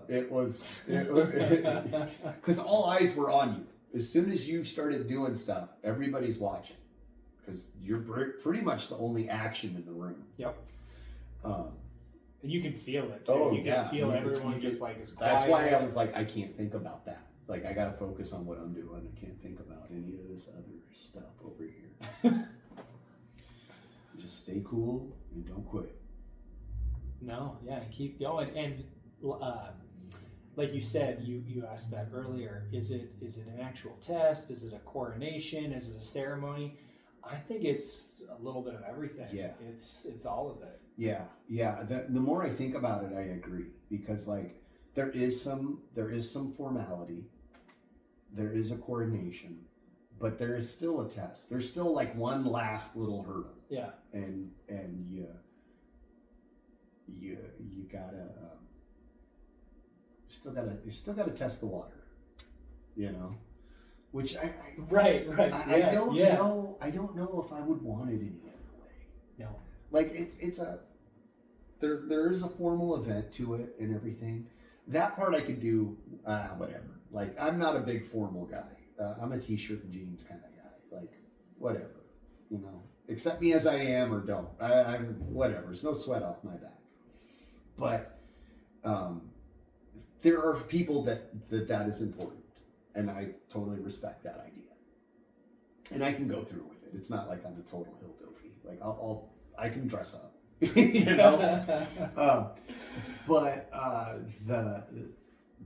It was, because all eyes were on you. As soon as you started doing stuff, everybody's watching. Because you're pretty much the only action in the room. Yep. And you can feel it, too. Oh, you can feel everyone just like is quiet. That's why I was like, I can't think about that. Like, I got to focus on what I'm doing. I can't think about any of this other stuff over here. Just stay cool and don't quit. No, yeah, and keep going. And like you said, you asked that earlier. Is it an actual test? Is it a coronation? Is it a ceremony? I think it's a little bit of everything. Yeah. It's all of it. Yeah. The more I think about it, I agree. Because, like, there is some formality. There is a coordination, but there is still a test. There's still like one last little hurdle. Yeah. And you gotta you still gotta test the water, you know, which I don't know. I don't know if I would want it any other way. No. Like it's a there is a formal event to it and everything. That part I could do, whatever. Like, I'm not a big formal guy. I'm a t-shirt and jeans kind of guy. Like, whatever, you know. Accept me as I am or don't. I'm whatever. There's no sweat off my back. But there are people that is important, and I totally respect that idea. And I can go through with it. It's not like I'm a total hillbilly. Like I can dress up, you know. But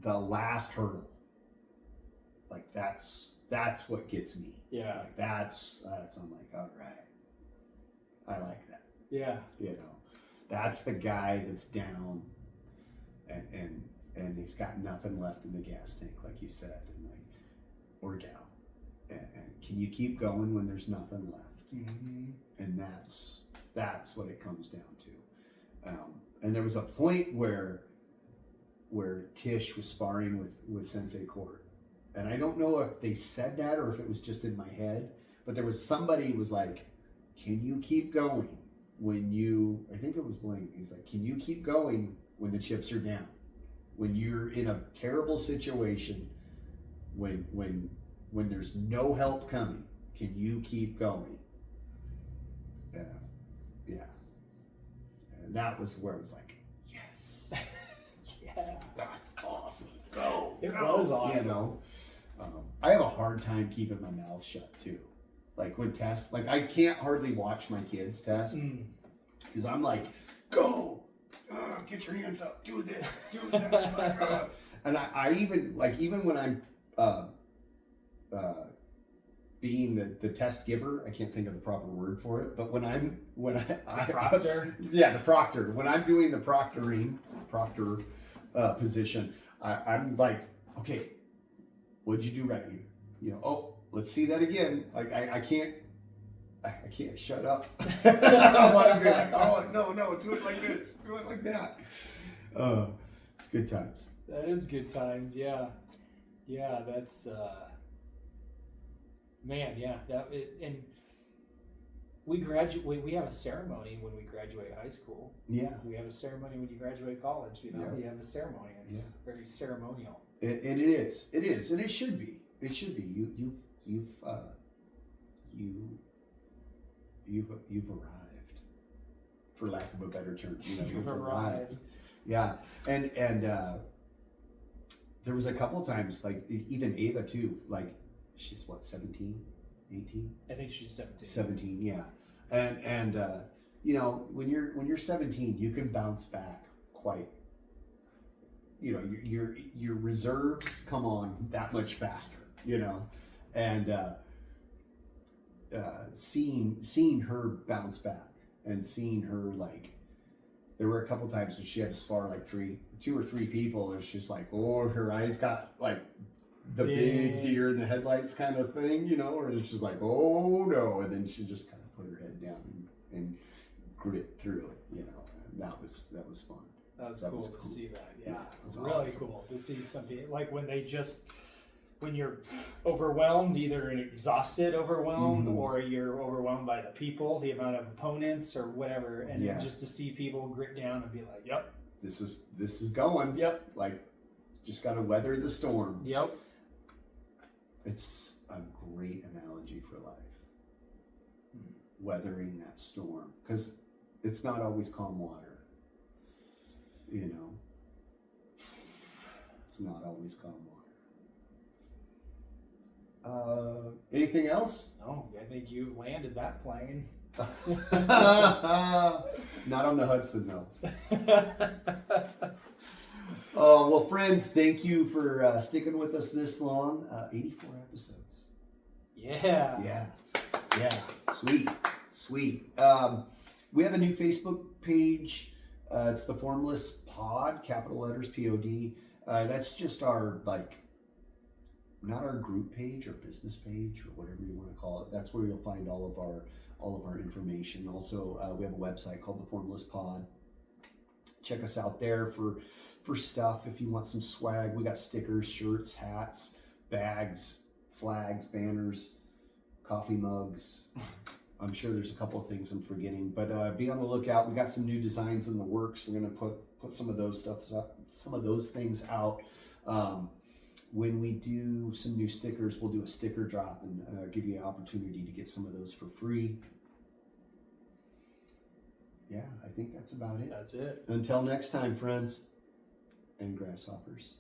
the last hurdle, like that's what gets me. Yeah. Like that's I'm like, all right, I like that. Yeah. You know, that's the guy that's down and he's got nothing left in the gas tank, like you said, and like, or gal. And can you keep going when there's nothing left? Mm-hmm. And that's what it comes down to. And there was a point where Tish was sparring with Sensei Court, and I don't know if they said that or if it was just in my head, but there was somebody who was like, can you keep going when you, I think it was Blaine, he's like, can you keep going when the chips are down, when you're in a terrible situation, when there's no help coming, can you keep going? Yeah. And that was where it was like, yes. Yeah. That's awesome. Go. It was awesome. You know, I have a hard time keeping my mouth shut too. Like when tests, like I can't hardly watch my kids test because I'm like, go, get your hands up, do this, do that. And I even when I'm being the test giver, I can't think of the proper word for it, but when I proctor? Yeah, the proctor. When I'm doing the proctor position, I'm like, okay, what'd you do right here? You know, oh, let's see that again. Like I can't shut up. I want to be like, oh no, do it like this, do it like that. It's good times. That is good times, yeah. Yeah, that's man, yeah. And we have a ceremony when we graduate high school. Yeah. We have a ceremony when you graduate college, you know. Yeah. You have a ceremony. It's very ceremonial. It is, and it should be. It should be. You've arrived, for lack of a better term. You know, you've arrived. Yeah, and there was a couple times, like even Ava too. Like she's what, 17, 18? I think she's 17. 17, yeah. And you know, when you're 17, you can bounce back quite. You know, your reserves come on that much faster. You know, and seeing her bounce back and seeing her, like, there were a couple times when she had to spar like two or three people. It's just like, oh, her eyes got like the big deer in the headlights kind of thing, you know, or it's just like, oh no, and then she just kind of put her head down and grit through it, you know. And that was fun. That was cool to see that. Yeah, it was really awesome. cool to see something like when you're overwhelmed, either exhausted, overwhelmed, or you're overwhelmed by the people, the amount of opponents or whatever, and just to see people grit down and be like, "Yep, this is going. Yep, like just got to weather the storm." Yep, it's a great analogy for life. Weathering that storm, because it's not always calm water. You know, it's not always calm water. Anything else? No, I think you landed that plane. Not on the Hudson, though. Well, friends, thank you for sticking with us this long. 84 episodes. Yeah. Sweet. We have a new Facebook page. It's the Formless Pod, capital letters POD. That's just our, like, not our group page or business page or whatever you want to call it. That's where you'll find all of our information. Also, we have a website called the Formless Pod. Check us out there for stuff. If you want some swag, we got stickers, shirts, hats, bags, flags, banners, coffee mugs. I'm sure there's a couple of things I'm forgetting, but be on the lookout. We got some new designs in the works. We're gonna put some of those things out. When we do some new stickers, we'll do a sticker drop and give you an opportunity to get some of those for free. Yeah, I think that's about it. That's it. Until next time, friends and grasshoppers.